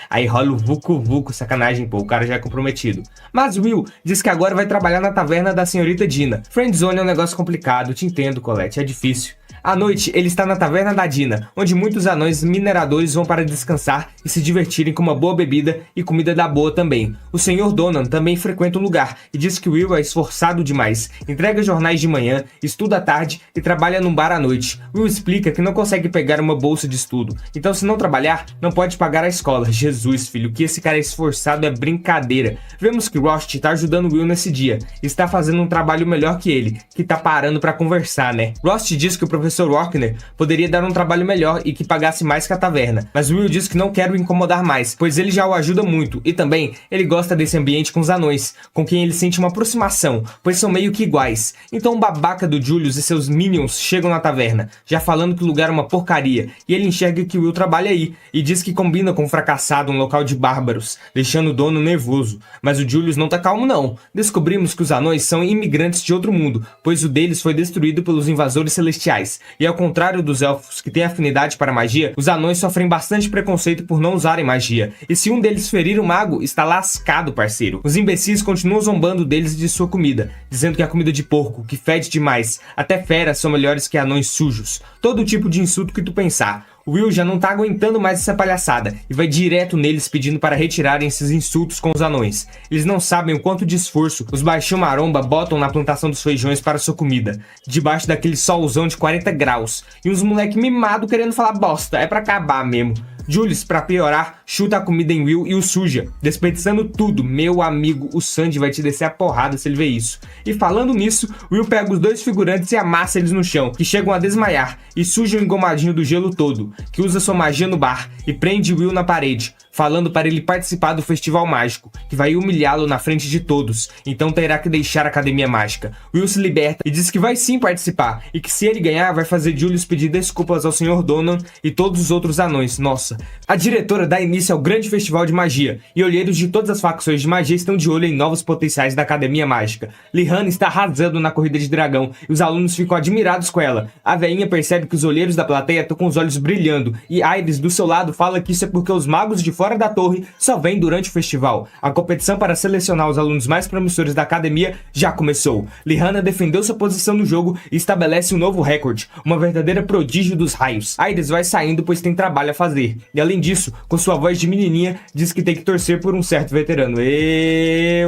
Speaker 1: Aí rola o vucu-vucu, sacanagem, pô, o cara já é comprometido. Mas Will diz que agora vai trabalhar na taverna da senhorita Dina. Friendzone é um negócio complicado, te entendo, Colette, é difícil. À noite, ele está na taverna da Dina, onde muitos anões mineradores vão para descansar e se divertirem com uma boa bebida e comida da boa também. O Sr. Donan também frequenta o lugar e diz que Will é esforçado demais, entrega jornais de manhã, estuda à tarde e trabalha num bar à noite. Will explica que não consegue pegar uma bolsa de estudo, então se não trabalhar, não pode pagar a escola. Jesus, filho, que esse cara é esforçado é brincadeira. Vemos que Rost está ajudando Will nesse dia e está fazendo um trabalho melhor que ele, que tá parando para conversar, né? Rost diz que o professor Rockner poderia dar um trabalho melhor e que pagasse mais que a taverna, mas Will diz que não quer o incomodar mais, pois ele já o ajuda muito, e também ele gosta desse ambiente com os anões, com quem ele sente uma aproximação, pois são meio que iguais. Então o babaca do Julius e seus minions chegam na taverna, já falando que o lugar é uma porcaria, e ele enxerga que Will trabalha aí, e diz que combina com o fracassado, um local de bárbaros, deixando o dono nervoso. Mas o Julius não tá calmo não. Descobrimos que os anões são imigrantes de outro mundo, pois o deles foi destruído pelos invasores celestiais. E ao contrário dos elfos que têm afinidade para magia, os anões sofrem bastante preconceito por não usarem magia. E se um deles ferir o mago, está lascado, parceiro. Os imbecis continuam zombando deles e de sua comida, dizendo que é comida de porco, que fede demais. Até feras são melhores que anões sujos. Todo tipo de insulto que tu pensar. Will já não tá aguentando mais essa palhaçada e vai direto neles pedindo para retirarem esses insultos com os anões. Eles não sabem o quanto de esforço os baixinho maromba botam na plantação dos feijões para sua comida, debaixo daquele solzão de 40 graus, e uns moleque mimado querendo falar bosta, é pra acabar mesmo. Julius, pra piorar, chuta a comida em Will e o suja, desperdiçando tudo. Meu amigo, o Sandy vai te descer a porrada se ele ver isso. E falando nisso, Will pega os dois figurantes e amassa eles no chão, que chegam a desmaiar, e suja o engomadinho do gelo todo, que usa sua magia no bar, e prende Will na parede, falando para ele participar do festival mágico, que vai humilhá-lo na frente de todos, então terá que deixar a Academia Mágica. Will se liberta e diz que vai sim participar, e que se ele ganhar, vai fazer Julius pedir desculpas ao Sr. Donan e todos os outros anões. Nossa. A diretora dá início ao grande festival de magia, e olheiros de todas as facções de magia estão de olho em novos potenciais da Academia Mágica. Lihana está arrasando na corrida de dragão, e os alunos ficam admirados com ela. A veinha percebe que os olheiros da plateia estão com os olhos brilhando, e Iris, do seu lado, fala que isso é porque os magos de fora da torre só vêm durante o festival. A competição para selecionar os alunos mais promissores da academia já começou. Lihana defendeu sua posição no jogo e estabelece um novo recorde, uma verdadeira prodígio dos raios. Iris vai saindo pois tem trabalho a fazer, e além disso, com sua voz de menininha, diz que tem que torcer por um certo veterano.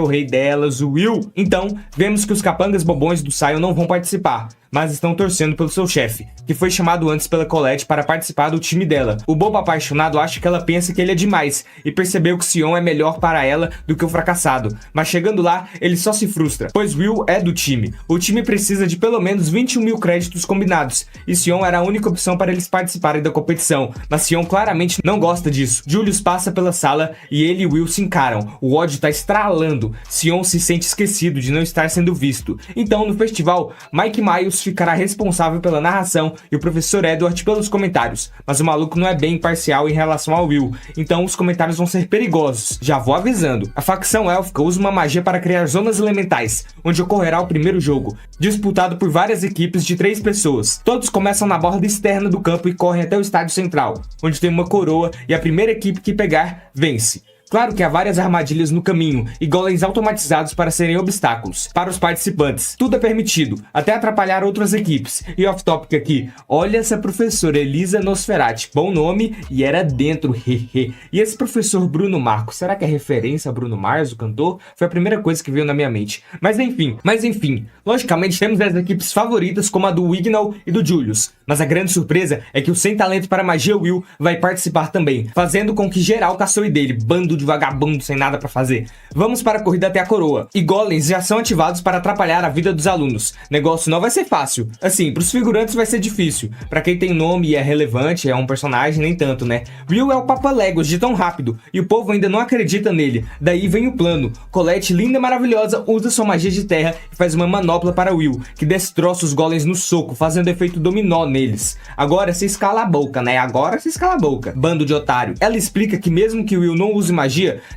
Speaker 1: O rei delas, o Will. Então, vemos que os capangas bobões do Sion não vão participar, mas estão torcendo pelo seu chefe, que foi chamado antes pela Colette para participar do time dela. O bobo apaixonado acha que ela pensa que ele é demais, e percebeu que Sion é melhor para ela do que o fracassado, mas chegando lá, ele só se frustra, pois Will é do time. O time precisa de pelo menos 21 mil créditos combinados, e Sion era a única opção para eles participarem da competição, mas Sion claramente não gosta disso. Julius passa pela sala, e ele e Will se encaram. O ódio tá estralando. Sion se sente esquecido de não estar sendo visto. Então, no festival, Mike Miles ficará responsável pela narração e o professor Edward pelos comentários, mas o maluco não é bem imparcial em relação ao Will, então os comentários vão ser perigosos, já vou avisando. A facção élfica usa uma magia para criar zonas elementais, onde ocorrerá o primeiro jogo, disputado por várias equipes de 3 pessoas. Todos começam na borda externa do campo e correm até o estádio central, onde tem uma coroa e a primeira equipe que pegar, vence. Claro que há várias armadilhas no caminho e golems automatizados para serem obstáculos para os participantes. Tudo é permitido, até atrapalhar outras equipes. E off-topic aqui, olha essa professora Elisa Nosferati, bom nome e era dentro, hehe. E esse professor Bruno Marco, será que é referência a Bruno Mars, o cantor? Foi a primeira coisa que veio na minha mente. Mas enfim, logicamente temos as equipes favoritas como a do Wignall e do Julius. Mas a grande surpresa é que o sem talento para magia Will vai participar também, fazendo com que geral caçoe dele, bando de vagabundo sem nada pra fazer. Vamos para a corrida até a coroa. E golems já são ativados para atrapalhar a vida dos alunos. Negócio não vai ser fácil. Assim, pros figurantes vai ser difícil. Pra quem tem nome e é relevante, é um personagem, nem tanto, né? Will é o Papa Legos de tão rápido, e o povo ainda não acredita nele. Daí vem o plano. Colette, linda e maravilhosa, usa sua magia de terra e faz uma manopla para Will, que destroça os golems no soco, fazendo efeito dominó neles. Agora se escala a boca, né? Agora se escala a boca. Bando de otário. Ela explica que mesmo que Will não use magia,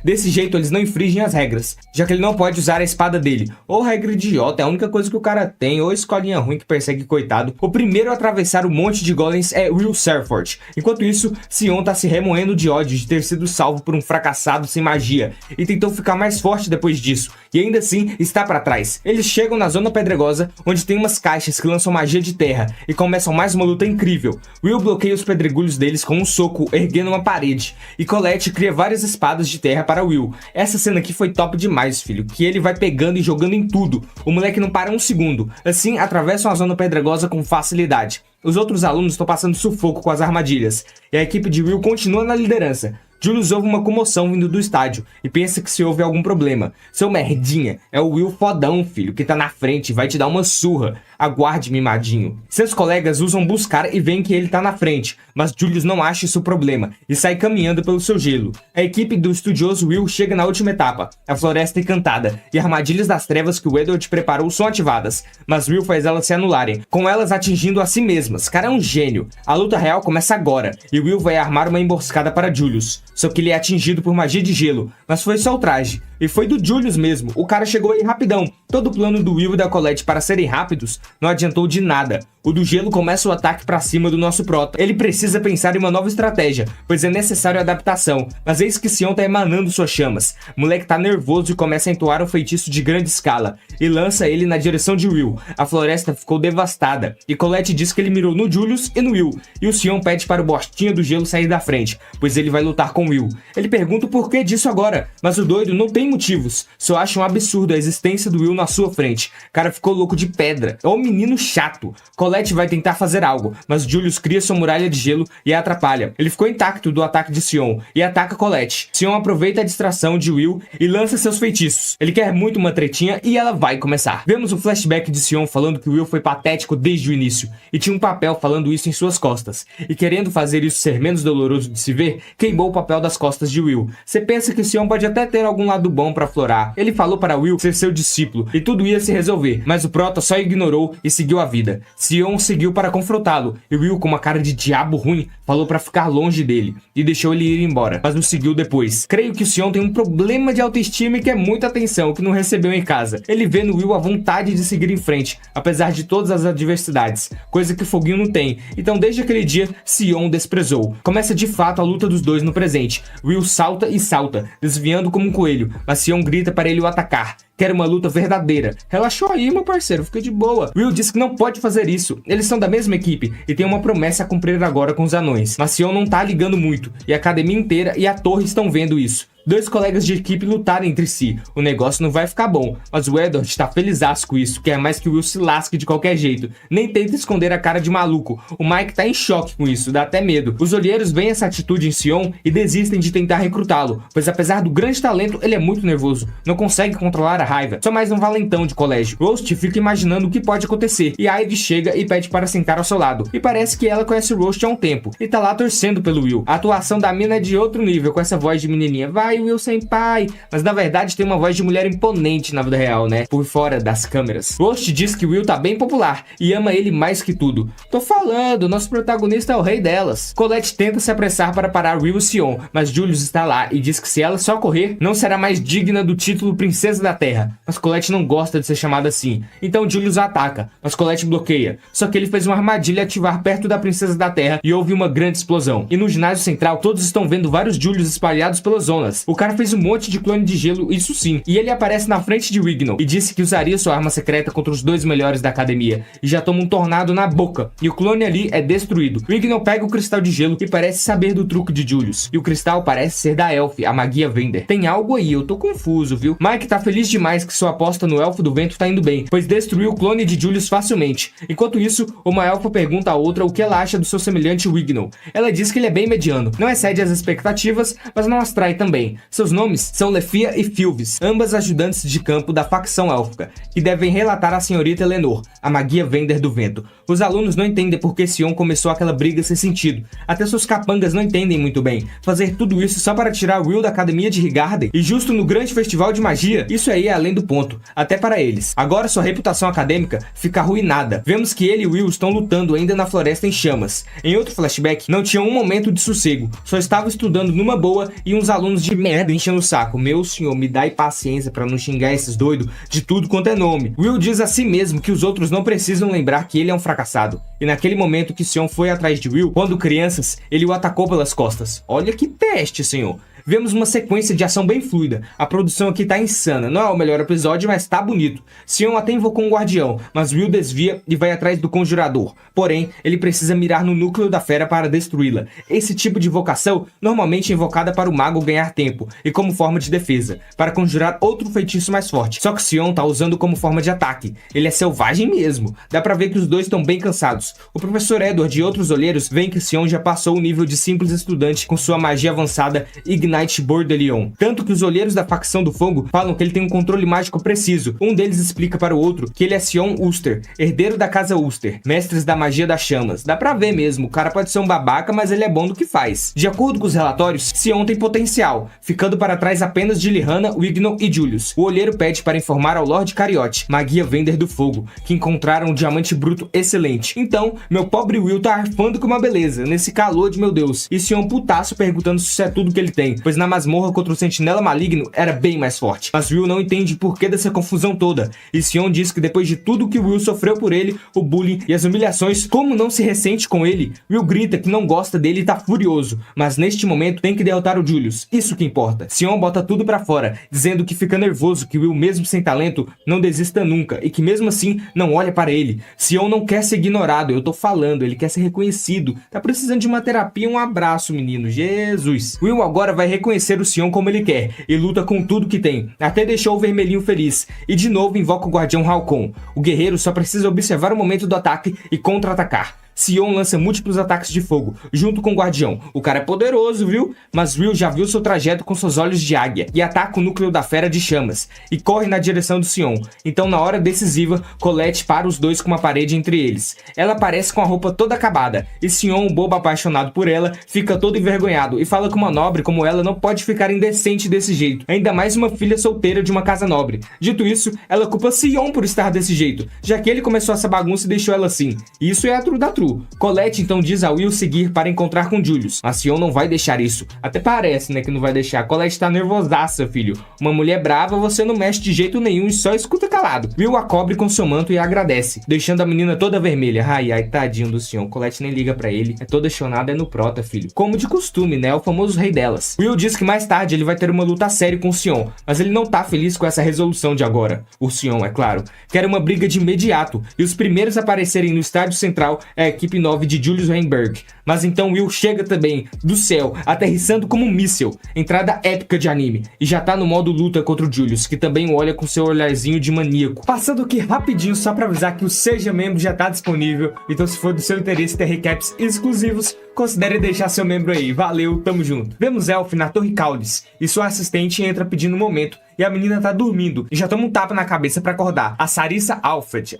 Speaker 1: desse jeito eles não infringem as regras, já que ele não pode usar a espada dele. Ou regra idiota, é a única coisa que o cara tem, ou escolinha ruim que persegue coitado. O primeiro a atravessar o monte de golems é Will Serford. Enquanto isso, Sion tá se remoendo de ódio de ter sido salvo por um fracassado sem magia, e tentou ficar mais forte depois disso, e ainda assim está para trás. Eles chegam na zona pedregosa, onde tem umas caixas que lançam magia de terra, e começam mais uma luta incrível. Will bloqueia os pedregulhos deles com um soco, erguendo uma parede, e Colette cria várias espadas de terra para Will. Essa cena aqui foi top demais, filho, que ele vai pegando e jogando em tudo. O moleque não para um segundo. Assim, atravessam a zona pedregosa com facilidade. Os outros alunos estão passando sufoco com as armadilhas, e a equipe de Will continua na liderança. Julius ouve uma comoção vindo do estádio e pensa que se houve algum problema. Seu merdinha, é o Will fodão, filho, que tá na frente e vai te dar uma surra. Aguarde, mimadinho. Seus colegas usam buscar e veem que ele tá na frente, mas Julius não acha isso problema e sai caminhando pelo seu gelo. A equipe do estudioso Will chega na última etapa, a Floresta Encantada, e armadilhas das trevas que o Edward preparou são ativadas, mas Will faz elas se anularem, com elas atingindo a si mesmas. Cara, é um gênio. A luta real começa agora, e Will vai armar uma emboscada para Julius. Só que ele é atingido por magia de gelo, mas foi só o traje. E foi do Julius mesmo, o cara chegou aí rapidão. Todo o plano do Will e da Colette para serem rápidos não adiantou de nada. O do gelo começa o ataque pra cima do nosso prota. Ele precisa pensar em uma nova estratégia, pois é necessário adaptação. Mas eis que Sion tá emanando suas chamas. O moleque tá nervoso e começa a entoar um feitiço de grande escala, e lança ele na direção de Will. A floresta ficou devastada, e Colette diz que ele mirou no Julius e no Will, e o Sion pede para o Bostinha do Gelo sair da frente, pois ele vai lutar com Will. Ele pergunta o porquê disso agora, mas o doido não tem motivos, só acha um absurdo a existência do Will na sua frente. O cara ficou louco de pedra. É um menino chato. Colette vai tentar fazer algo, mas Julius cria sua muralha de gelo e a atrapalha. Ele ficou intacto do ataque de Sion e ataca Colette. Sion aproveita a distração de Will e lança seus feitiços. Ele quer muito uma tretinha e ela vai começar. Vemos um flashback de Sion falando que Will foi patético desde o início e tinha um papel falando isso em suas costas. E querendo fazer isso ser menos doloroso de se ver, queimou o papel das costas de Will. Você pensa que Sion pode até ter algum lado bom pra aflorar. Ele falou para Will ser seu discípulo e tudo ia se resolver, mas o Prota só ignorou e seguiu a vida. Sion seguiu para confrontá-lo e Will, com uma cara de diabo ruim, falou para ficar longe dele e deixou ele ir embora, mas o seguiu depois. Creio que o Sion tem um problema de autoestima e quer muita atenção que não recebeu em casa. Ele vê no Will a vontade de seguir em frente, apesar de todas as adversidades, coisa que Foguinho não tem. Então desde aquele dia, Sion desprezou. Começa de fato a luta dos dois no presente. Will salta e salta, desviando como um coelho, mas Sion grita para ele o atacar. Quer uma luta verdadeira. Relaxou aí, meu parceiro, fica de boa. Will diz que não pode fazer isso. Eles são da mesma equipe e tem uma promessa a cumprir agora com os anões. Mas Sion não tá ligando muito, e a academia inteira e a torre estão vendo isso. Dois colegas de equipe lutaram entre si. O negócio não vai ficar bom, mas o Edward está felizaço com isso, quer mais que o Will se lasque de qualquer jeito. Nem tenta esconder a cara de maluco. O Mike tá em choque com isso, dá até medo. Os olheiros veem essa atitude em Sion e desistem de tentar recrutá-lo, pois apesar do grande talento, ele é muito nervoso, não consegue controlar a raiva. Só mais um valentão de colégio. Roast fica imaginando o que pode acontecer, e Ivy chega e pede para sentar ao seu lado. E parece que ela conhece o Roast há um tempo, e tá lá torcendo pelo Will. A atuação da mina é de outro nível, com essa voz de menininha. Vai, Will senpai. Mas na verdade tem uma voz de mulher imponente na vida real, né? Por fora das câmeras. Roast diz que Will tá bem popular e ama ele mais que tudo. Tô falando, nosso protagonista é o rei delas. Colette tenta se apressar para parar Will e Sion, mas Julius está lá e diz que se ela só correr, não será mais digna do título Princesa da Terra. Mas Colette não gosta de ser chamada assim. Então Julius a ataca, mas Colette bloqueia. Só que ele fez uma armadilha ativar perto da Princesa da Terra e houve uma grande explosão. E no ginásio central, todos estão vendo vários Julius espalhados pelas zonas. O cara fez um monte de clone de gelo, isso sim. E ele aparece na frente de Wignall e disse que usaria sua arma secreta contra os dois melhores da academia. E já toma um tornado na boca. E o clone ali é destruído. Wignall pega o cristal de gelo e parece saber do truque de Julius. E o cristal parece ser da Elf, a magia Vender. Tem algo aí, eu tô confuso, viu? Mike tá feliz demais que sua aposta no Elfo do Vento tá indo bem, pois destruiu o clone de Julius facilmente. Enquanto isso, uma elfa pergunta a outra o que ela acha do seu semelhante Wignall. Ela diz que ele é bem mediano, não excede as expectativas, mas não as trai também. Seus nomes são Lefia e Filvis, ambas ajudantes de campo da facção élfica, que devem relatar à senhorita Eleanor, a magia Vender do Vento. Os alunos não entendem por que Sion começou aquela briga sem sentido. Até seus capangas não entendem muito bem. Fazer tudo isso só para tirar Will da academia de Highgarden e justo no grande festival de magia, isso aí é além do ponto, até para eles. Agora sua reputação acadêmica fica arruinada. Vemos que ele e Will estão lutando ainda na floresta em chamas. Em outro flashback, não tinha um momento de sossego, só estava estudando numa boa e uns alunos de merda enchendo o saco. Meu senhor, me dá paciência para não xingar esses doidos de tudo quanto é nome. Will diz a si mesmo que os outros não precisam lembrar que ele é um fracassado. E naquele momento que Sion foi atrás de Will, quando crianças, ele o atacou pelas costas. Olha que peste, senhor. Vemos uma sequência de ação bem fluida. A produção aqui tá insana. Não é o melhor episódio, mas tá bonito. Sion até invocou um guardião, mas Will desvia e vai atrás do conjurador. Porém, ele precisa mirar no núcleo da fera para destruí-la. Esse tipo de invocação normalmente é invocada para o mago ganhar tempo e como forma de defesa, para conjurar outro feitiço mais forte. Só que Sion tá usando como forma de ataque. Ele é selvagem mesmo. Dá pra ver que os dois estão bem cansados. O professor Edward e outros olheiros veem que Sion já passou o nível de simples estudante com sua magia avançada Ignite Bordelion. Tanto que os olheiros da facção do fogo falam que ele tem um controle mágico preciso. Um deles explica para o outro que ele é Sion Ulster, herdeiro da casa Ulster, mestres da magia das chamas. Dá pra ver mesmo, o cara pode ser um babaca, mas ele é bom do que faz. De acordo com os relatórios, Sion tem potencial, ficando para trás apenas de Lihana, Wignall e Julius. O olheiro pede para informar ao Lord Cariote, magia Vender do Fogo, que encontraram um diamante bruto excelente. Então, meu pobre Will tá arfando com uma beleza, nesse calor de meu Deus. E Sion putaço perguntando se isso é tudo que ele tem, pois na masmorra contra o sentinela maligno era bem mais forte. Mas Will não entende por que dessa confusão toda, e Sion diz que depois de tudo que Will sofreu por ele, o bullying e as humilhações, como não se ressente com ele? Will grita que não gosta dele e tá furioso, mas neste momento tem que derrotar o Julius, isso que importa. Sion bota tudo pra fora, dizendo que fica nervoso que Will, mesmo sem talento, não desista nunca, e que mesmo assim não olha para ele. Sion não quer ser ignorado, eu tô falando, ele quer ser reconhecido. Tá precisando de uma terapia, um abraço, menino, Jesus. Will agora vai reconhecer o Sion como ele quer e luta com tudo que tem, até deixou o vermelhinho feliz, e de novo invoca o Guardião Halcon. O guerreiro só precisa observar o momento do ataque e contra-atacar. Sion lança múltiplos ataques de fogo, junto com o Guardião. O cara é poderoso, viu? Mas Will já viu seu trajeto com seus olhos de águia e ataca o núcleo da fera de chamas, e corre na direção do Sion. Então, na hora decisiva, Colette para os dois com uma parede entre eles. Ela aparece com a roupa toda acabada, e Sion, um bobo apaixonado por ela, fica todo envergonhado e fala que uma nobre como ela não pode ficar indecente desse jeito, ainda mais uma filha solteira de uma casa nobre. Dito isso, ela culpa Sion por estar desse jeito, já que ele começou essa bagunça e deixou ela assim. E isso é a true da true. Colette então diz a Will seguir para encontrar com Julius. A Sion não vai deixar isso. Até parece, né, que não vai deixar. Colette tá nervosaça, filho. Uma mulher brava você não mexe de jeito nenhum e só escuta calado. Will a cobre com seu manto e agradece, deixando a menina toda vermelha. Ai, ai, tadinho do Sion. Colette nem liga pra ele. É toda chonada, é no prota, filho. Como de costume, né? O famoso rei delas. Will diz que mais tarde ele vai ter uma luta séria com o Sion, mas ele não tá feliz com essa resolução de agora. O Sion, é claro, quer uma briga de imediato, e os primeiros a aparecerem no estádio central é a equipe 9 de Julius Weinberg. Mas então Will chega também, do céu, aterrissando como um míssil. Entrada épica de anime. E já tá no modo luta contra o Julius, que também o olha com seu olharzinho de maníaco. Passando aqui rapidinho, só pra avisar que o Seja Membro já tá disponível. Então se for do seu interesse ter recaps exclusivos, considere deixar seu membro aí. Valeu, tamo junto. Vemos Elf na Torre Caulis, e sua assistente entra pedindo um momento. E a menina tá dormindo e já toma um tapa na cabeça pra acordar. A Sarissa Alfred,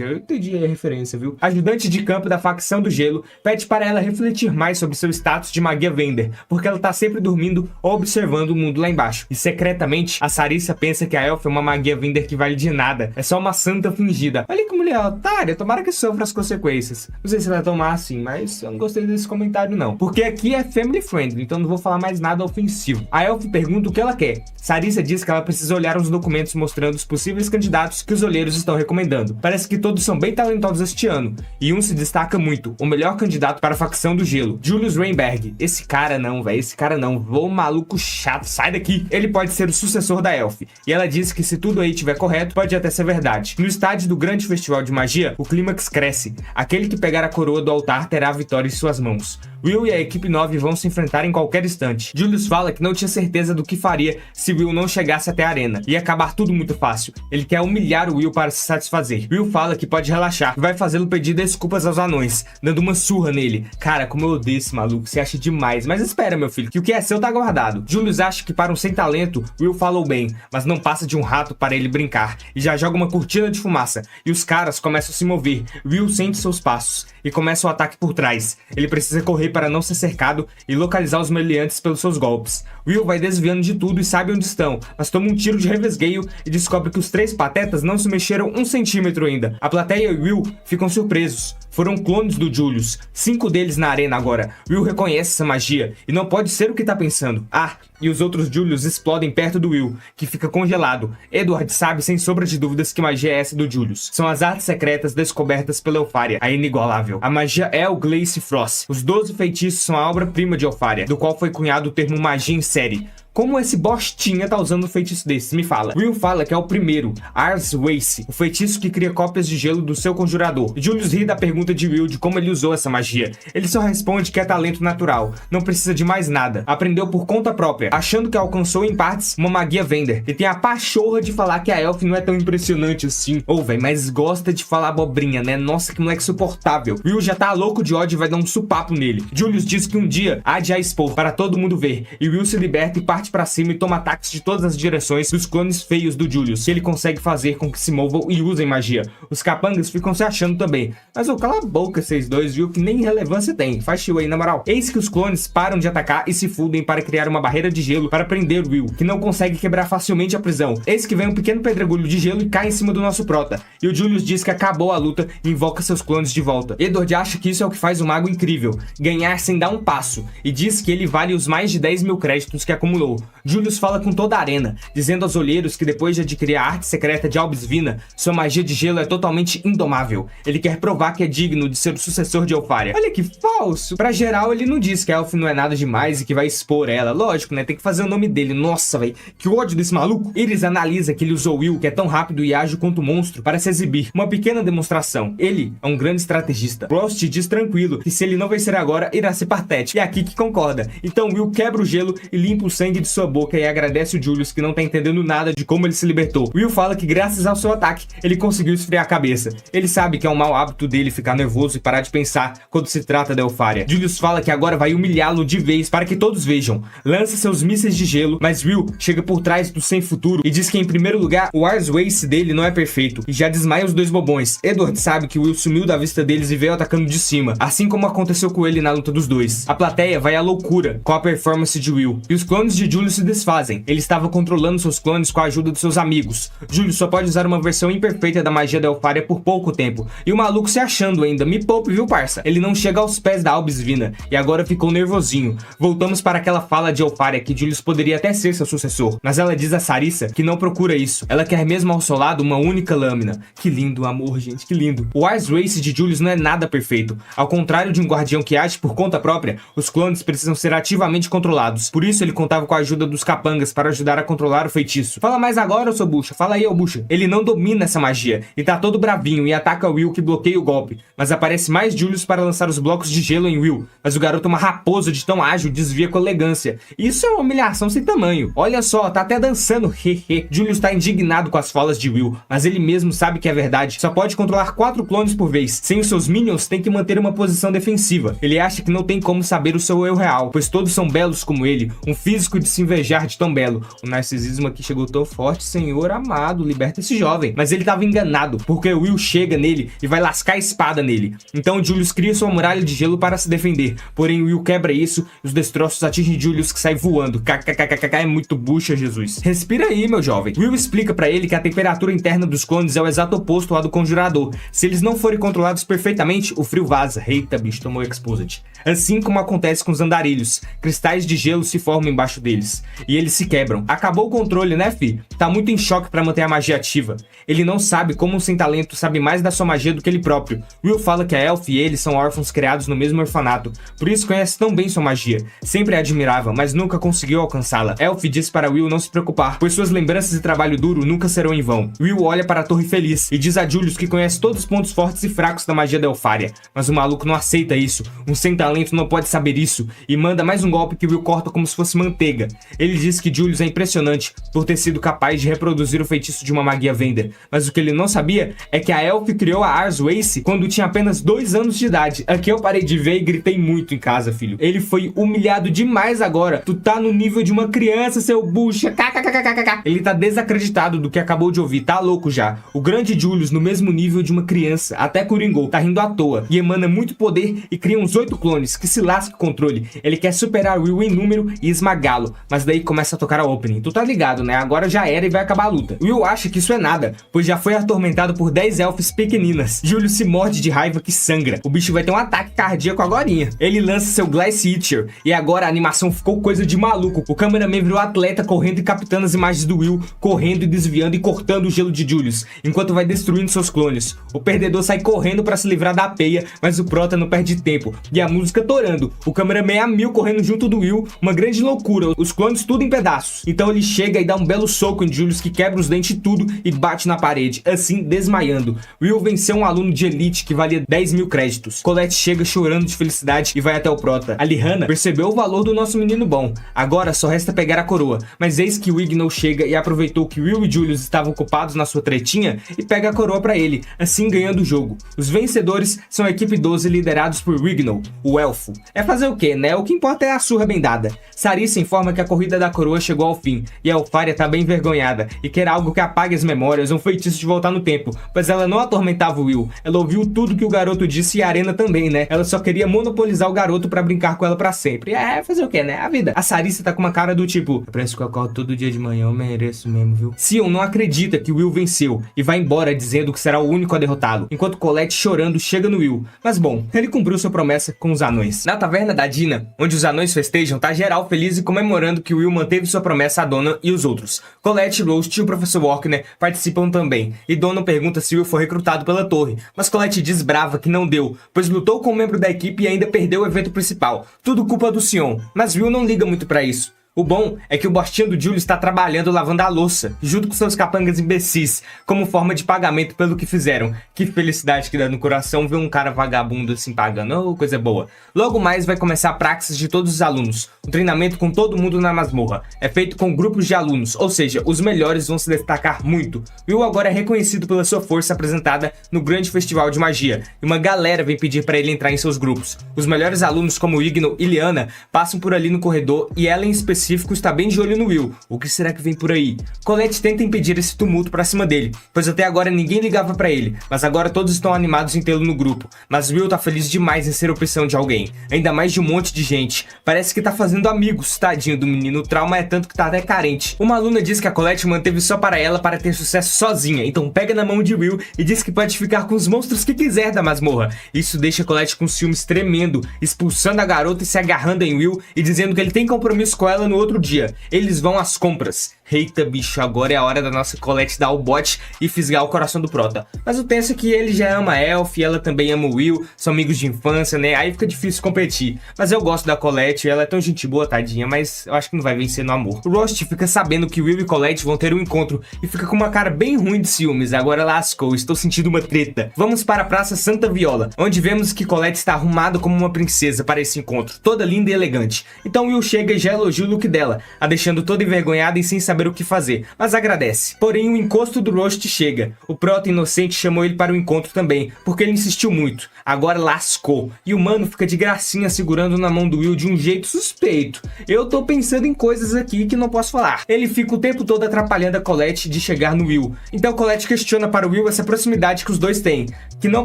Speaker 1: eu entendi a referência, viu? Ajudante de campo da facção do gelo, pede para ela refletir mais sobre seu status de magia Vender, porque ela tá sempre dormindo ou observando o mundo lá embaixo. E secretamente, a Sarissa pensa que a Elf é uma magia Vender que vale de nada, é só uma santa fingida. Olha que mulher otária, tomara que sofra as consequências. Não sei se ela vai tomar assim, mas eu não gostei desse comentário não. Porque aqui é family friendly, então não vou falar mais nada ofensivo. A Elf pergunta o que ela quer. Sarissa diz que ela precisa olhar os documentos mostrando os possíveis candidatos que os olheiros estão recomendando. Parece que todos são bem talentosos este ano, e um se destaca muito, o melhor candidato para a facção do gelo, Julius Weinberg. Esse cara não, velho, esse cara não, vou maluco chato, sai daqui. Ele pode ser o sucessor da Elf, e ela diz que se tudo aí estiver correto, pode até ser verdade. No estádio do grande festival de magia, o clímax cresce. Aquele que pegar a coroa do altar terá a vitória em suas mãos. Will e a equipe 9 vão se enfrentar em qualquer instante. Julius fala que não tinha certeza do que faria se Will não chegasse até a arena. Ia acabar tudo muito fácil. Ele quer humilhar o Will para se satisfazer. Will fala que pode relaxar e vai fazê-lo pedir desculpas aos anões, dando uma surra nele. Cara, como eu odeio esse maluco, você acha demais. Mas espera, meu filho, que o que é seu tá guardado. Julius acha que para um sem talento, Will falou bem, mas não passa de um rato para ele brincar. E já joga uma cortina de fumaça. E os caras começam a se mover. Will sente seus passos e começa o ataque por trás. Ele precisa correr para não ser cercado e localizar os meliantes pelos seus golpes. Will vai desviando de tudo e sabe onde estão, mas toma um tiro de revesgueio e descobre que os três patetas não se mexeram 1 centímetro ainda. A plateia e Will ficam surpresos. Foram clones do Julius, 5 deles na arena agora. Will reconhece essa magia e não pode ser o que tá pensando. Ah, e os outros Julius explodem perto do Will, que fica congelado. Edward sabe sem sombra de dúvidas que magia é essa do Julius. São as artes secretas descobertas pela Elfaria, a inigualável. A magia é o Glace Frost. Os 12 feitiços são a obra-prima de Elfaria, do qual foi cunhado o termo magia em série. Como esse bostinha tá usando um feitiço desse? Me fala. Will fala que é o primeiro, Ars Wace, o feitiço que cria cópias de gelo do seu conjurador. Julius ri da pergunta de Will de como ele usou essa magia. Ele só responde que é talento natural, não precisa de mais nada. Aprendeu por conta própria, achando que alcançou em partes uma magia Vender. E tem a pachorra de falar que a Elf não é tão impressionante assim. Véi, mas gosta de falar abobrinha, né? Nossa, que moleque suportável. Will já tá louco de ódio e vai dar um supapo nele. Julius diz que um dia há de a expor para todo mundo ver. E Will se liberta e parte pra cima e toma ataques de todas as direções dos clones feios do Julius, que ele consegue fazer com que se movam e usem magia. Os capangas ficam se achando também. Mas cala a boca vocês dois, viu? Que nem relevância tem. Faz chill aí, na moral. Eis que os clones param de atacar e se fundem para criar uma barreira de gelo para prender Will, que não consegue quebrar facilmente a prisão. Eis que vem um pequeno pedregulho de gelo e cai em cima do nosso prota. E o Julius diz que acabou a luta e invoca seus clones de volta. Edward acha que isso é o que faz o mago incrível, ganhar sem dar um passo, e diz que ele vale os mais de 10 mil créditos que acumulou. voltou. Julius fala com toda a arena, dizendo aos olheiros que depois de adquirir a arte secreta de Albisvina, sua magia de gelo é totalmente indomável. Ele quer provar que é digno de ser o sucessor de Elfaria. Olha que falso! Pra geral, ele não diz que a Elf não é nada demais e que vai expor ela. Lógico, né? Tem que fazer o nome dele. Nossa, velho, que ódio desse maluco. Iris analisa que ele usou Will, que é tão rápido e ágil quanto o monstro, para se exibir. Uma pequena demonstração. Ele é um grande estrategista. Frost diz tranquilo que se ele não vencer agora, irá ser patético. E é aqui que concorda. Então Will quebra o gelo e limpa o sangue de sua boca e agradece o Julius, que não tá entendendo nada de como ele se libertou. Will fala que graças ao seu ataque, ele conseguiu esfriar a cabeça. Ele sabe que é um mau hábito dele ficar nervoso e parar de pensar quando se trata da Elfaria. Julius fala que agora vai humilhá-lo de vez para que todos vejam. Lança seus mísseis de gelo, mas Will chega por trás do Sem Futuro e diz que em primeiro lugar, o Arswace dele não é perfeito e já desmaia os dois bobões. Edward sabe que Will sumiu da vista deles e veio atacando de cima, assim como aconteceu com ele na luta dos dois. A plateia vai à loucura com a performance de Will e os clones de Julius se desfazem. Ele estava controlando seus clones com a ajuda de seus amigos. Julius só pode usar uma versão imperfeita da magia da Elfaria por pouco tempo. E o maluco se achando ainda. Me poupe, viu, parça? Ele não chega aos pés da Albisvina e agora ficou nervosinho. Voltamos para aquela fala de Elfaria que Julius poderia até ser seu sucessor. Mas ela diz a Sarissa que não procura isso. Ela quer mesmo ao seu lado uma única lâmina. Que lindo amor, gente, que lindo. O Arswace de Julius não é nada perfeito. Ao contrário de um guardião que age por conta própria, os clones precisam ser ativamente controlados. Por isso ele contava com a ajuda dos capangas para ajudar a controlar o feitiço. Fala mais agora, seu bucha. Fala aí, ô bucha. Ele não domina essa magia e tá todo bravinho e ataca Will, que bloqueia o golpe. Mas aparece mais Julius para lançar os blocos de gelo em Will. Mas o garoto é uma raposa de tão ágil, desvia com elegância. Isso é uma humilhação sem tamanho. Olha só, tá até dançando. Hehe. Julius tá indignado com as falas de Will, mas ele mesmo sabe que é verdade. Só pode controlar 4 clones por vez. Sem os seus minions, tem que manter uma posição defensiva. Ele acha que não tem como saber o seu eu real, pois todos são belos como ele. Um físico de se invejar de tão belo. O narcisismo aqui chegou tão forte, senhor amado, liberta esse jovem. Mas ele tava enganado, porque o Will chega nele e vai lascar a espada nele. Então Julius cria sua muralha de gelo para se defender, porém Will quebra isso e os destroços atingem Julius, que sai voando. KKKKK, é muito bucha, Jesus. Respira aí, meu jovem. Will explica pra ele que a temperatura interna dos clones é o exato oposto à do conjurador. Se eles não forem controlados perfeitamente, o frio vaza. Eita, bicho, tomou exposed. Assim como acontece com os andarilhos, cristais de gelo se formam embaixo deles e eles se quebram. Acabou o controle, né, fi? Tá muito em choque pra manter a magia ativa. Ele não sabe como um sem talento sabe mais da sua magia do que ele próprio. Will fala que a Elf e ele são órfãos criados no mesmo orfanato, por isso conhece tão bem sua magia. Sempre a admirava, mas nunca conseguiu alcançá-la. Elf diz para Will não se preocupar, pois suas lembranças e trabalho duro nunca serão em vão. Will olha para a Torre feliz e diz a Julius que conhece todos os pontos fortes e fracos da magia da Elfaria, mas o maluco não aceita isso. Um sem talento não pode saber isso e manda mais um golpe que Will corta como se fosse manteiga. Ele diz que Julius é impressionante por ter sido capaz de reproduzir o feitiço de uma magia Vender, mas o que ele não sabia é que a Elf criou a Arswace quando tinha apenas 2 anos de idade. Aqui eu parei de ver e gritei muito em casa, filho. Ele foi humilhado demais agora. Tu tá no nível de uma criança, seu bucha. KKKKKK. Ele tá desacreditado do que acabou de ouvir, tá louco já. O grande Julius no mesmo nível de uma criança, até coringou, tá rindo à toa e emana muito poder e cria uns 8 clones, que se lasca o controle. Ele quer superar Will em número e esmagá-lo, mas daí começa a tocar a opening. Tu tá ligado, né? Agora já era e vai acabar a luta. Will acha que isso é nada, pois já foi atormentado por 10 elfes pequeninas. Julius se morde de raiva que sangra. O bicho vai ter um ataque cardíaco agorinha. Ele lança seu Glass Eater e agora a animação ficou coisa de maluco. O cameraman virou atleta correndo e captando as imagens do Will, correndo e desviando e cortando o gelo de Julius, enquanto vai destruindo seus clones. O perdedor sai correndo para se livrar da peia, mas o prota não perde tempo. E a música torando. O cameraman a mil correndo junto do Will, uma grande loucura, os clones tudo em pedaços. Então ele chega e dá um belo soco em Julius, que quebra os dentes tudo e bate na parede, assim desmaiando. Will venceu um aluno de elite que valia 10.000 créditos. Colette chega chorando de felicidade e vai até o prota. A Lyanna percebeu o valor do nosso menino bom. Agora só resta pegar a coroa, mas eis que o Wignall chega e aproveitou que Will e Julius estavam ocupados na sua tretinha e pega a coroa pra ele, assim ganhando o jogo. Os vencedores são a equipe 12 liderados por Wignall, o elfo. É fazer o que, né? O que importa é a surra bem dada. Sarissa informa que a corrida da coroa chegou ao fim e a Elfaria tá bem envergonhada e quer algo que apague as memórias, um feitiço de voltar no tempo, pois ela não atormentava o Will. Ela ouviu tudo que o garoto disse e a Arena também, né? Ela só queria monopolizar o garoto pra brincar com ela pra sempre. É, fazer o que, né? A vida. A Sarissa tá com uma cara do tipo, parece que eu acordo todo dia de manhã, eu mereço mesmo, viu? Sion não acredita que o Will venceu e vai embora dizendo que será o único a derrotá-lo, enquanto Colette chorando chega no Will. Mas bom, ele cumpriu sua promessa com os anões. Na taverna da Dina, onde os anões festejam, tá geral feliz e comemorando comemorando que Will manteve sua promessa a Donna e os outros. Colette, Roast e o Professor Walker participam também, e Donna pergunta se Will foi recrutado pela torre, mas Colette diz brava que não deu, pois lutou com um membro da equipe e ainda perdeu o evento principal. Tudo culpa do Sion, mas Will não liga muito pra isso. O bom é que o bostinho do Julius está trabalhando lavando a louça, junto com seus capangas imbecis, como forma de pagamento pelo que fizeram. Que felicidade que dá no coração ver um cara vagabundo assim pagando, oh, coisa boa. Logo mais vai começar a praxis de todos os alunos, um treinamento com todo mundo na masmorra. É feito com grupos de alunos, ou seja, os melhores vão se destacar muito. Will agora é reconhecido pela sua força apresentada no grande festival de magia, e uma galera vem pedir para ele entrar em seus grupos. Os melhores alunos como Igno e Liana passam por ali no corredor e ela em específico está bem de olho no Will. O que será que vem por aí? Colette tenta impedir esse tumulto pra cima dele, pois até agora ninguém ligava pra ele, mas agora todos estão animados em tê-lo no grupo. Mas Will tá feliz demais em ser opção de alguém, ainda mais de um monte de gente. Parece que tá fazendo amigos, tadinho do menino, o trauma é tanto que tá até carente. Uma aluna diz que a Colette manteve só para ela para ter sucesso sozinha, então pega na mão de Will e diz que pode ficar com os monstros que quiser da masmorra. Isso deixa Colette com ciúmes tremendo, expulsando a garota e se agarrando em Will e dizendo que ele tem compromisso com ela no outro dia. Eles vão às compras. Eita bicho, agora é a hora da nossa Colette dar o bote e fisgar o coração do Prota. Mas o tenso é que ele já ama a Elf e ela também ama o Will, são amigos de infância, né? Aí fica difícil competir. Mas eu gosto da Colette, ela é tão gente boa, tadinha, mas eu acho que não vai vencer no amor. O Rost fica sabendo que Will e Colette vão ter um encontro e fica com uma cara bem ruim de ciúmes. Agora lascou, estou sentindo uma treta. Vamos para a Praça Santa Viola, onde vemos que Colette está arrumada como uma princesa para esse encontro, toda linda e elegante. Então Will chega e já elogia o look dela, a deixando toda envergonhada e sem saber o que fazer, mas agradece. Porém, o encosto do Rost chega. O Prota inocente chamou ele para o encontro também, porque ele insistiu muito. Agora lascou. E o mano fica de gracinha segurando na mão do Will de um jeito suspeito. Eu tô pensando em coisas aqui que não posso falar. Ele fica o tempo todo atrapalhando a Colette de chegar no Will. Então Colette questiona para o Will essa proximidade que os dois têm, que não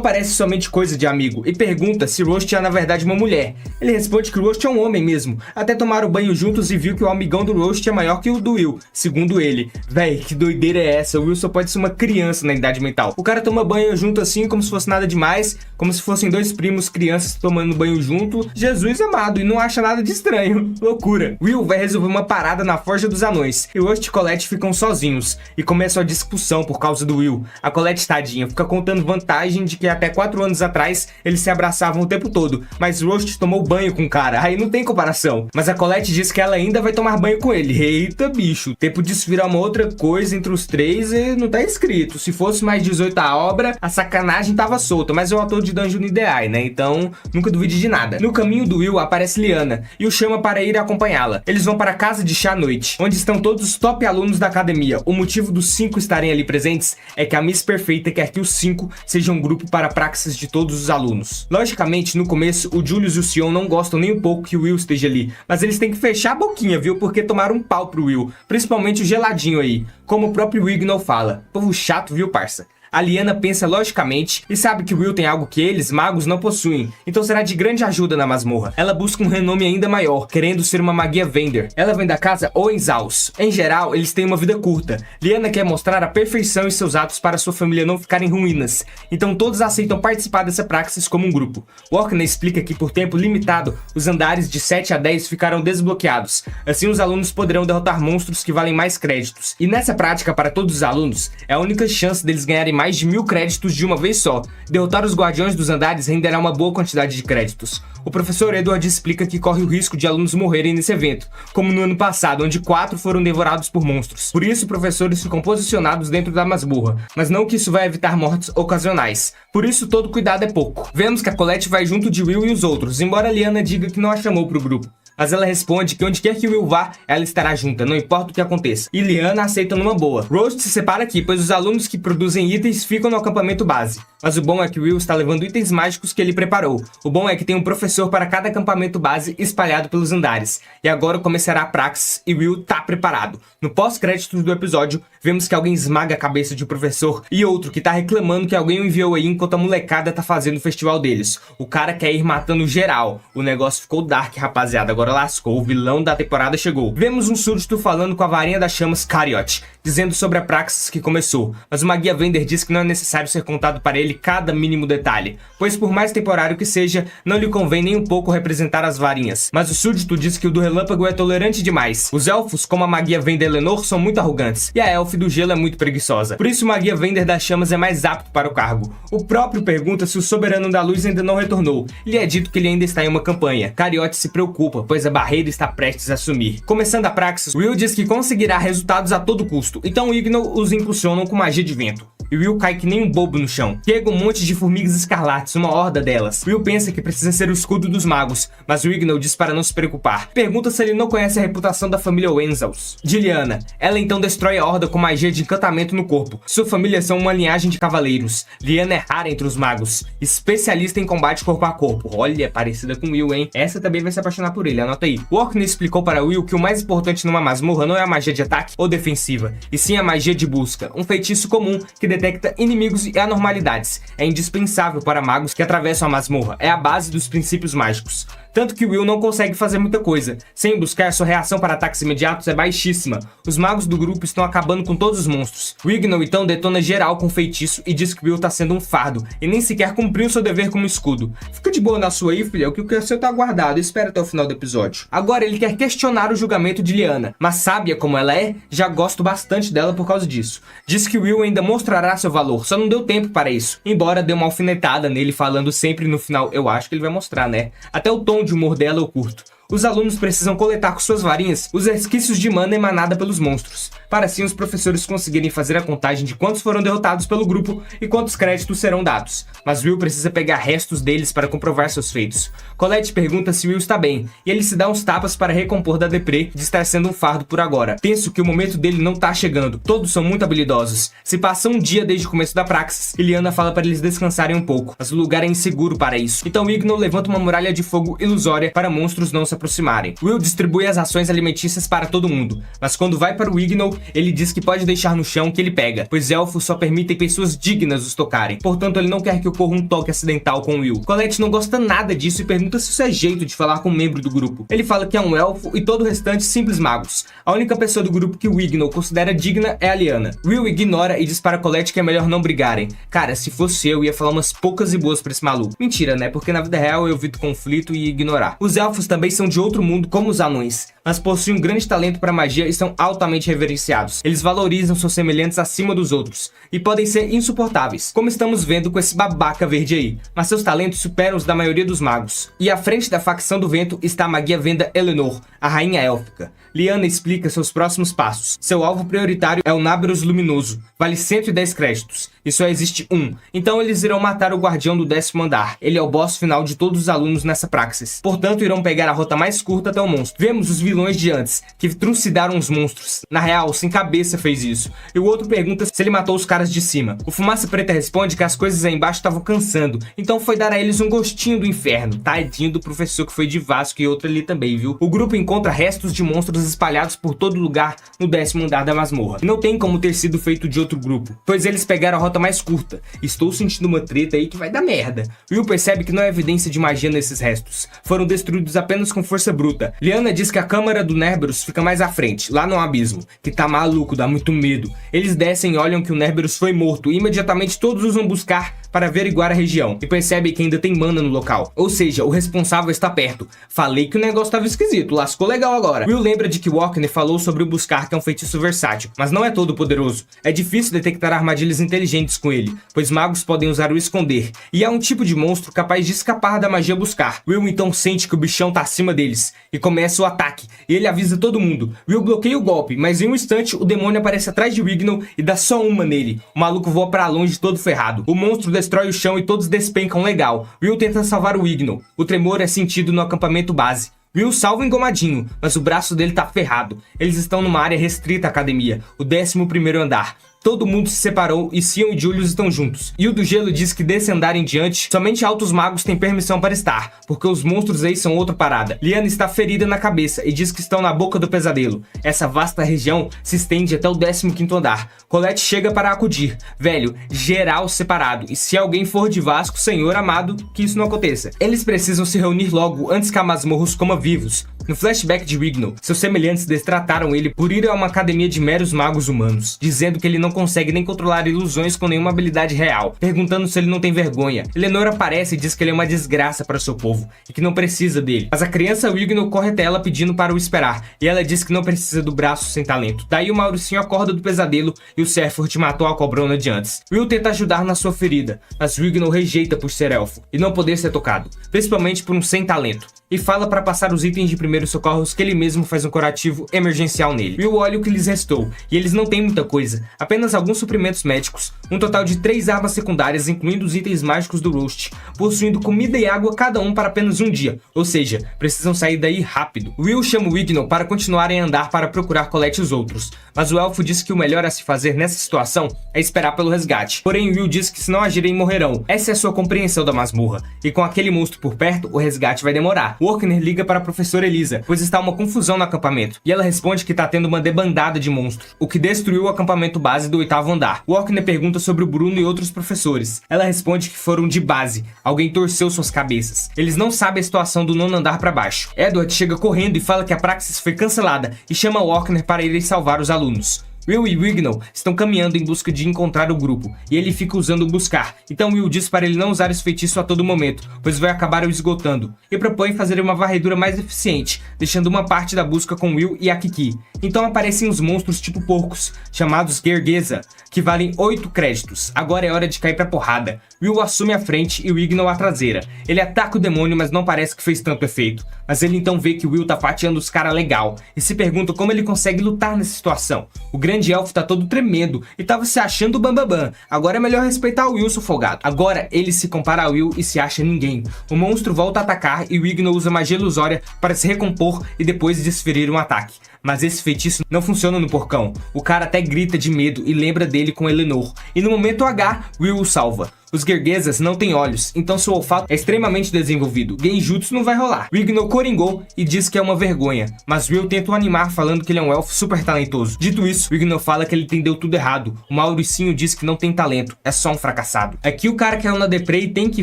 Speaker 1: parece somente coisa de amigo, e pergunta se Rost é na verdade uma mulher. Ele responde que o Rost é um homem mesmo. Até tomaram banho juntos e viu que o amigão do Rost é maior que o do Will, segundo ele. Véi, que doideira é essa? O Will só pode ser uma criança na idade mental. O cara toma banho junto assim, como se fosse nada demais, como se fossem dois primos crianças tomando banho junto. Jesus amado, e não acha nada de estranho. Loucura. Will vai resolver uma parada na Forja dos Anões, e Rost e Colette ficam sozinhos, e começa a discussão por causa do Will. A Colette, tadinha, fica contando vantagem de que até 4 anos atrás eles se abraçavam o tempo todo, mas Rost tomou banho com o cara, aí não tem comparação. Mas a Colette diz que ela ainda vai tomar banho com ele. Eita bicho, tempo disso virar uma outra coisa entre os três e não tá escrito. Se fosse mais 18 a obra, a sacanagem tava solta, mas é o ator de Dungeon Ideai, né? Então nunca duvide de nada. No caminho do Will aparece Liana e o chama para ir acompanhá-la. Eles vão para a casa de chá à noite, onde estão todos os top alunos da academia. O motivo dos 5 estarem ali presentes é que a Miss Perfeita quer que os 5 sejam um grupo para a praxis de todos os alunos. Logicamente, no começo, o Julius e o Sion não gostam nem um pouco que o Will esteja ali, mas eles têm que fechar a boquinha, viu? Porque tomaram um pau pro Will, principalmente o geladinho aí, como o próprio Wignall fala. Povo chato, viu, parça? A Liana pensa logicamente e sabe que Will tem algo que eles, magos, não possuem, então será de grande ajuda na masmorra. Ela busca um renome ainda maior, querendo ser uma magia Vender. Ela vem da casa Hohenzollern. Em geral, eles têm uma vida curta. Liana quer mostrar a perfeição em seus atos para sua família não ficar em ruínas, então todos aceitam participar dessa praxis como um grupo. Walker explica que por tempo limitado, os andares de 7 a 10 ficarão desbloqueados. Assim os alunos poderão derrotar monstros que valem mais créditos. E nessa prática para todos os alunos, é a única chance deles ganharem mais de 1000 créditos de uma vez só. Derrotar os guardiões dos andares renderá uma boa quantidade de créditos. O professor Edward explica que corre o risco de alunos morrerem nesse evento, como no ano passado, onde 4 foram devorados por monstros. Por isso, professores ficam posicionados dentro da masmorra, mas não que isso vai evitar mortes ocasionais. Por isso, todo cuidado é pouco. Vemos que a Colette vai junto de Will e os outros, embora Liana diga que não a chamou pro grupo. Mas ela responde que onde quer que Will vá, ela estará junta, não importa o que aconteça. E Liana aceita numa boa. Rost se separa aqui, pois os alunos que produzem itens ficam no acampamento base. Mas o bom é que Will está levando itens mágicos que ele preparou. O bom é que tem um professor para cada acampamento base espalhado pelos andares. E agora começará a praxis e Will tá preparado. No pós-créditos do episódio, vemos que alguém esmaga a cabeça de um professor e outro que tá reclamando que alguém o enviou aí enquanto a molecada tá fazendo o festival deles. O cara quer ir matando geral. O negócio ficou dark, rapaziada. Agora lascou, o vilão da temporada chegou. Vemos um súdito falando com a varinha das chamas Cariot, dizendo sobre a praxis que começou, mas o Magia Vender diz que não é necessário ser contado para ele cada mínimo detalhe, pois por mais temporário que seja, não lhe convém nem um pouco representar as varinhas. Mas o súdito diz que o do relâmpago é tolerante demais. Os elfos, como a Magia Vender Eleanor, são muito arrogantes, e a elfe do gelo é muito preguiçosa. Por isso o Magia Vender das chamas é mais apto para o cargo. O próprio pergunta se o soberano da luz ainda não retornou. Lhe é dito que ele ainda está em uma campanha. Cariote se preocupa, pois a barreira está prestes a sumir. Começando a praxis, Will diz que conseguirá resultados a todo custo, então Ignol os impulsionam com magia de vento. E Will cai que nem um bobo no chão. Chega um monte de formigas escarlates, uma horda delas. Will pensa que precisa ser o escudo dos magos, mas o Ignol diz para não se preocupar. Pergunta se ele não conhece a reputação da família Wenzels. De Lyanna. Ela então destrói a horda com magia de encantamento no corpo. Sua família são uma linhagem de cavaleiros. Lyanna é rara entre os magos, especialista em combate corpo a corpo. Olha, parecida com Will, hein? Essa também vai se apaixonar por ele, anota aí. Orkney explicou para Will que o mais importante numa masmorra não é a magia de ataque ou defensiva, e sim a magia de busca, um feitiço comum que detecta inimigos e anormalidades. É indispensável para magos que atravessam a masmorra, é a base dos princípios mágicos. Tanto que Will não consegue fazer muita coisa. Sem buscar, sua reação para ataques imediatos é baixíssima. Os magos do grupo estão acabando com todos os monstros. O Ignol então detona geral com feitiço e diz que Will tá sendo um fardo e nem sequer cumpriu seu dever como escudo. Fica de boa na sua aí, filha, que o seu tá guardado, espera até o final do episódio. Agora ele quer questionar o julgamento de Lyanna, mas sábia como ela é, já gosto bastante dela por causa disso. Diz que Will ainda mostrará seu valor, só não deu tempo para isso. Embora dê uma alfinetada nele falando sempre no final, eu acho que ele vai mostrar, né? Até o tom de humor dela eu curto. Os alunos precisam coletar com suas varinhas os resquícios de mana emanada pelos monstros, para assim os professores conseguirem fazer a contagem de quantos foram derrotados pelo grupo e quantos créditos serão dados. Mas Will precisa pegar restos deles para comprovar seus feitos. Colette pergunta se Will está bem, e ele se dá uns tapas para recompor da deprê de estar sendo um fardo por agora. Penso que o momento dele não tá chegando, todos são muito habilidosos. Se passa um dia desde o começo da praxis, e Lyanna fala para eles descansarem um pouco, mas o lugar é inseguro para isso. Então Ignol levanta uma muralha de fogo ilusória para monstros não se aproximarem. Will distribui as ações alimentícias para todo mundo, mas quando vai para o Ignol, ele diz que pode deixar no chão que ele pega, pois elfos só permitem pessoas dignas os tocarem, portanto ele não quer que ocorra um toque acidental com Will. Colette não gosta nada disso e pergunta se isso é jeito de falar com um membro do grupo. Ele fala que é um elfo e todo o restante simples magos. A única pessoa do grupo que o Ignol considera digna é a Lyanna. Will ignora e diz para Colette que é melhor não brigarem. Cara, se fosse eu ia falar umas poucas e boas pra esse maluco. Mentira, né? Porque na vida real eu evito conflito e ignorar. Os elfos também são de outro mundo como os anões, mas possuem um grande talento para magia e são altamente reverenciados. Eles valorizam seus semelhantes acima dos outros e podem ser insuportáveis, como estamos vendo com esse babaca verde aí, mas seus talentos superam os da maioria dos magos. E à frente da facção do vento está a Magia Venda Eleanor, a rainha élfica. Lyanna explica seus próximos passos. Seu alvo prioritário é o Nabrus Luminoso, vale 110 créditos, e só existe um, então eles irão matar o guardião do 10º andar. Ele é o boss final de todos os alunos nessa praxis, portanto irão pegar a rota mais curta até o monstro. Vemos os vilões de antes, que trucidaram os monstros. Na real, Sem Cabeça fez isso, e o outro pergunta se ele matou os caras de cima. O Fumaça Preta responde que as coisas aí embaixo estavam cansando, então foi dar a eles um gostinho do inferno. Tadinho do professor que foi de Vasco e outro ali também, viu? O grupo encontra restos de monstros espalhados por todo lugar no 10º andar da masmorra. E não tem como ter sido feito de outro grupo, pois eles pegaram a rota mais curta. Estou sentindo uma treta aí que vai dar merda. Will percebe que não há evidência de magia nesses restos. Foram destruídos apenas com força bruta. Lyanna diz que a câmara do Nerberus fica mais à frente, lá no abismo, que tá maluco, dá muito medo. Eles descem e olham que o Nerberus foi morto e imediatamente todos os vão buscar para averiguar a região e percebem que ainda tem mana no local. Ou seja, o responsável está perto. Falei que o negócio tava esquisito, lascou legal agora. Will lembra de que Orkney falou sobre o Buscar, que é um feitiço versátil, mas não é todo poderoso. É difícil detectar armadilhas inteligentes com ele, pois magos podem usar o Esconder, e é um tipo de monstro capaz de escapar da magia Buscar. Will então sente que o bichão tá acima deles, e começa o ataque, e ele avisa todo mundo. Will bloqueia o golpe, mas em um instante o demônio aparece atrás de Ignol e dá só uma nele. O maluco voa pra longe todo ferrado. O monstro destrói o chão e todos despencam legal. Will tenta salvar o Ignol. O tremor é sentido no acampamento base. Will salva o engomadinho, mas o braço dele tá ferrado. Eles estão numa área restrita à academia, o 11º andar. Todo mundo se separou e Sion e Julius estão juntos. E o do Gelo diz que desse andar em diante, somente altos magos têm permissão para estar, porque os monstros aí são outra parada. Liana está ferida na cabeça e diz que estão na boca do pesadelo. Essa vasta região se estende até o 15º andar. Colette chega para acudir. Velho, geral separado. E se alguém for de Vasco, senhor amado, que isso não aconteça. Eles precisam se reunir logo antes que a masmorra os coma vivos. No flashback de Wignall, seus semelhantes destrataram ele por ir a uma academia de meros magos humanos, dizendo que ele não consegue nem controlar ilusões com nenhuma habilidade real, perguntando se ele não tem vergonha. Eleanor aparece e diz que ele é uma desgraça para seu povo, e que não precisa dele. Mas a criança Wignall corre até ela pedindo para o esperar, e ela diz que não precisa do braço sem talento. Daí o Mauricinho acorda do pesadelo e o Sephiroth matou a cobrona de antes. Will tenta ajudar na sua ferida, mas Wignall rejeita por ser elfo, e não poder ser tocado, principalmente por um sem talento. E fala para passar os itens de primeiros socorros que ele mesmo faz um curativo emergencial nele. Will olha o que lhes restou, e eles não têm muita coisa, apenas alguns suprimentos médicos, um total de 3 armas secundárias, incluindo os itens mágicos do Roast, possuindo comida e água cada um para apenas um dia, ou seja, precisam sair daí rápido. Will chama Wignall para continuarem a andar para procurar Colette e os outros, mas o elfo diz que o melhor a se fazer nessa situação é esperar pelo resgate. Porém, Will diz que se não agirem morrerão. Essa é a sua compreensão da masmorra, e com aquele monstro por perto, o resgate vai demorar. Workner liga para a professora Elisa, pois está uma confusão no acampamento, e ela responde que está tendo uma debandada de monstros, o que destruiu o acampamento base do 8º andar. Workner pergunta sobre o Bruno e outros professores. Ela responde que foram de base, alguém torceu suas cabeças. Eles não sabem a situação do 9º andar para baixo. Edward chega correndo e fala que a praxis foi cancelada e chama Workner para irem salvar os alunos. Will e Wignall estão caminhando em busca de encontrar o grupo, e ele fica usando o buscar. Então Will diz para ele não usar esse feitiço a todo momento, pois vai acabar o esgotando, e propõe fazer uma varredura mais eficiente, deixando uma parte da busca com Will e a Kiki. Então aparecem os monstros tipo porcos, chamados Gergeza, que valem 8 créditos. Agora é hora de cair pra porrada. Will assume a frente e Wignall a traseira. Ele ataca o demônio, mas não parece que fez tanto efeito. Mas ele então vê que Will tá fatiando os caras legal, e se pergunta como ele consegue lutar nessa situação. O grande elfo tá todo tremendo e tava se achando o bambambam. Agora é melhor respeitar o Will, seu folgado. Agora ele se compara a Will e se acha ninguém. O monstro volta a atacar e Wignall usa magia ilusória para se recompor e depois desferir um ataque. Mas esse feitiço não funciona no porcão. O cara até grita de medo e lembra dele com Eleanor. E no momento H, Will o salva. Os Gergezas não têm olhos, então seu olfato é extremamente desenvolvido. Genjutsu não vai rolar. Wignall coringou e diz que é uma vergonha, mas Will tenta o animar falando que ele é um elfo super talentoso. Dito isso, Wignall fala que ele entendeu tudo errado. O Mauricinho diz que não tem talento, é só um fracassado. Aqui o cara caiu na deprê e tem que